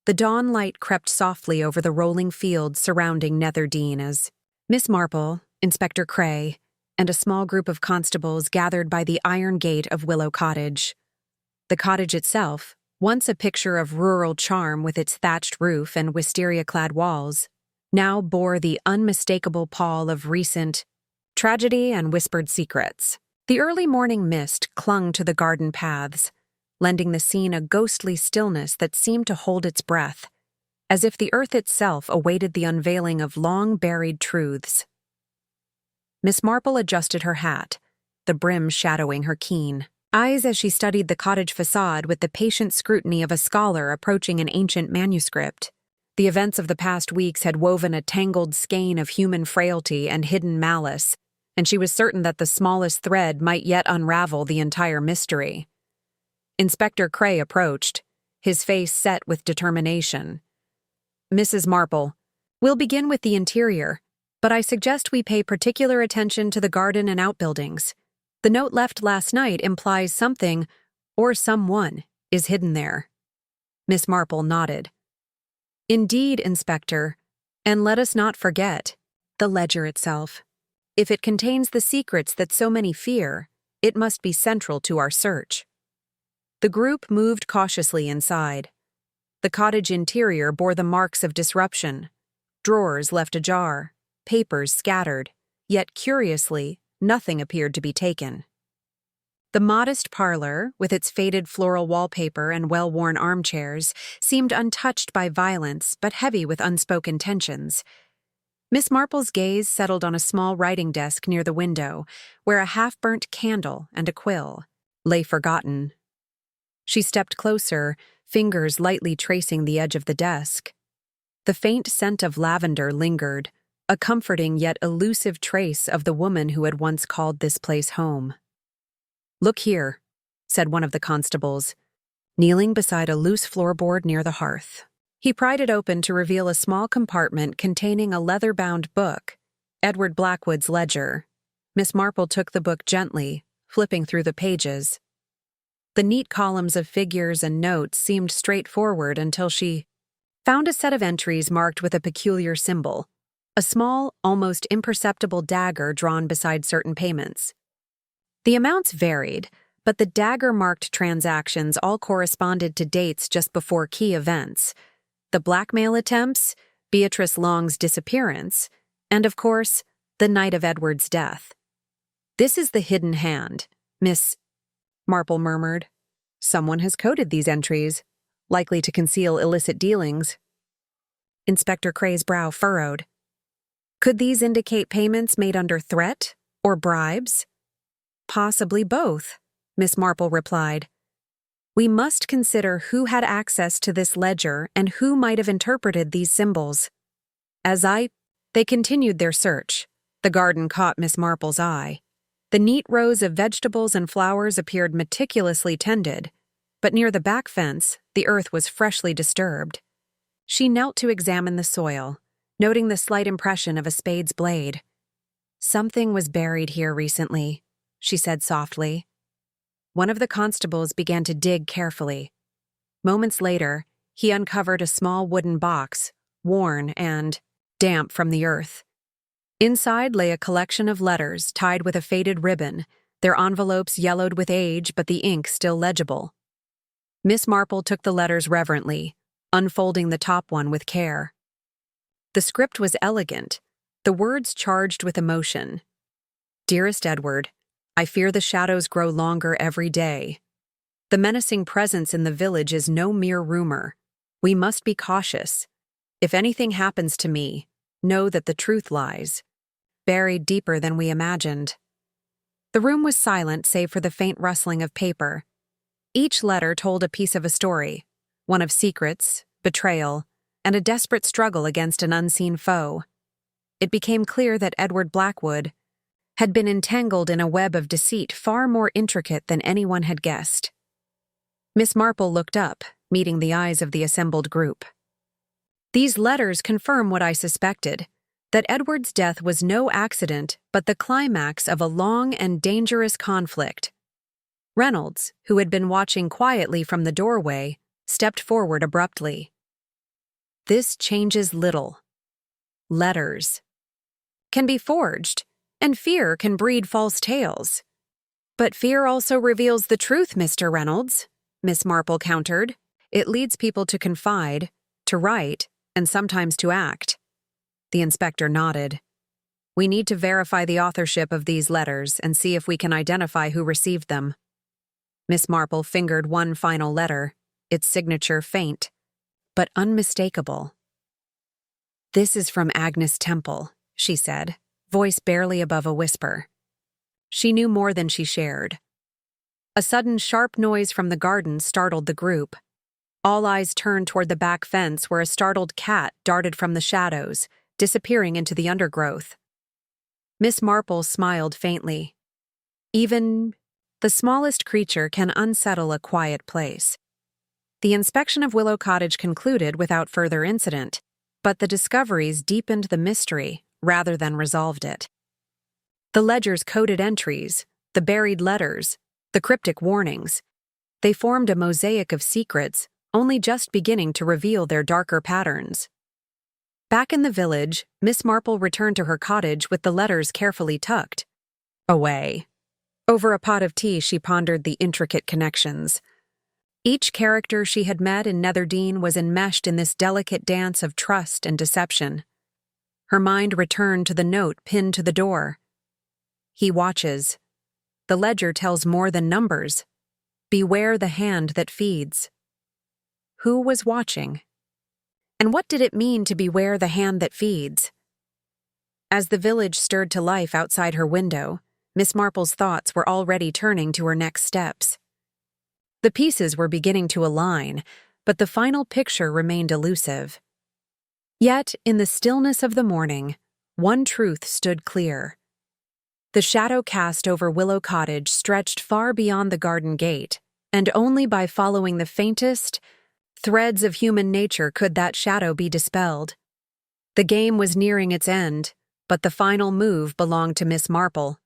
The dawn light crept softly over the rolling fields surrounding Nether Dean as Miss Marple, Inspector Cray, and a small group of constables gathered by the iron gate of Willow Cottage. The cottage itself, once a picture of rural charm with its thatched roof and wisteria-clad walls, now bore the unmistakable pall of recent tragedy and whispered secrets. The early morning mist clung to the garden paths, lending the scene a ghostly stillness that seemed to hold its breath, as if the earth itself awaited the unveiling of long-buried truths. Miss Marple adjusted her hat, the brim shadowing her keen eyes as she studied the cottage facade with the patient scrutiny of a scholar approaching an ancient manuscript. The events of the past weeks had woven a tangled skein of human frailty and hidden malice, and she was certain that the smallest thread might yet unravel the entire mystery. Inspector Cray approached, his face set with determination. "Mrs. Marple, we'll begin with the interior, but I suggest we pay particular attention to the garden and outbuildings. The note left last night implies something, or someone, is hidden there." Miss Marple nodded. "Indeed, Inspector, and let us not forget the ledger itself. If it contains the secrets that so many fear, it must be central to our search." The group moved cautiously inside. The cottage interior bore the marks of disruption. Drawers left ajar, papers scattered, yet curiously, nothing appeared to be taken. The modest parlor, with its faded floral wallpaper and well-worn armchairs, seemed untouched by violence but heavy with unspoken tensions. Miss Marple's gaze settled on a small writing desk near the window, where a half-burnt candle and a quill lay forgotten. She stepped closer, fingers lightly tracing the edge of the desk. The faint scent of lavender lingered, a comforting yet elusive trace of the woman who had once called this place home. "Look here," said one of the constables, kneeling beside a loose floorboard near the hearth. He pried it open to reveal a small compartment containing a leather-bound book, Edward Blackwood's ledger. Miss Marple took the book gently, flipping through the pages. The neat columns of figures and notes seemed straightforward until she found a set of entries marked with a peculiar symbol, a small, almost imperceptible dagger drawn beside certain payments. The amounts varied, but the dagger-marked transactions all corresponded to dates just before key events: the blackmail attempts, Beatrice Long's disappearance, and, of course, the night of Edward's death. "This is the hidden hand," Miss Marple murmured. "Someone has coded these entries, likely to conceal illicit dealings." Inspector Cray's brow furrowed. Could these indicate payments made under threat or bribes? "Possibly both," Miss Marple replied. "We must consider who had access to this ledger and who might have interpreted these symbols. They continued their search. The garden caught Miss Marple's eye. The neat rows of vegetables and flowers appeared meticulously tended, but near the back fence, the earth was freshly disturbed. She knelt to examine the soil, noting the slight impression of a spade's blade. "Something was buried here recently," she said softly. One of the constables began to dig carefully. Moments later, he uncovered a small wooden box, worn and damp from the earth. Inside lay a collection of letters tied with a faded ribbon, their envelopes yellowed with age but the ink still legible. Miss Marple took the letters reverently, unfolding the top one with care. The script was elegant, the words charged with emotion. "Dearest Edward, I fear the shadows grow longer every day. The menacing presence in the village is no mere rumor. We must be cautious. If anything happens to me, know that the truth lies buried deeper than we imagined." The room was silent save for the faint rustling of paper. Each letter told a piece of a story, one of secrets, betrayal, and a desperate struggle against an unseen foe. It became clear that Edward Blackwood had been entangled in a web of deceit far more intricate than anyone had guessed. Miss Marple looked up, meeting the eyes of the assembled group. "These letters confirm what I suspected, that Edward's death was no accident but the climax of a long and dangerous conflict." Reynolds, who had been watching quietly from the doorway, stepped forward abruptly. this changes little. Letters can be forged, and fear can breed false tales. But fear also reveals the truth, Mr. Reynolds, Miss Marple countered. It leads people to confide, to write, and sometimes to act. The inspector nodded. We need to verify the authorship of these letters and see if we can identify who received them. Miss Marple fingered one final letter, its signature faint, but unmistakable. This is from Agnes Temple, she said, voice barely above a whisper. She knew more than she shared. A sudden sharp noise from the garden startled the group. All eyes turned toward the back fence where a startled cat darted from the shadows, disappearing into the undergrowth. Miss Marple smiled faintly. Even the smallest creature can unsettle a quiet place. The inspection of Willow Cottage concluded without further incident, but the discoveries deepened the mystery rather than resolved it. The ledger's coded entries, the buried letters, the cryptic warnings, they formed a mosaic of secrets, only just beginning to reveal their darker patterns. Back in the village, Miss Marple returned to her cottage with the letters carefully tucked away. Over a pot of tea, she pondered the intricate connections. Each character she had met in Netherdean was enmeshed in this delicate dance of trust and deception. Her mind returned to the note pinned to the door. He watches. The ledger tells more than numbers. Beware the hand that feeds. Who was watching? And what did it mean to beware the hand that feeds? As the village stirred to life outside her window, Miss Marple's thoughts were already turning to her next steps. The pieces were beginning to align, but the final picture remained elusive. Yet, in the stillness of the morning, one truth stood clear. The shadow cast over Willow Cottage stretched far beyond the garden gate, and only by following the faintest threads of human nature could that shadow be dispelled. The game was nearing its end, but the final move belonged to Miss Marple.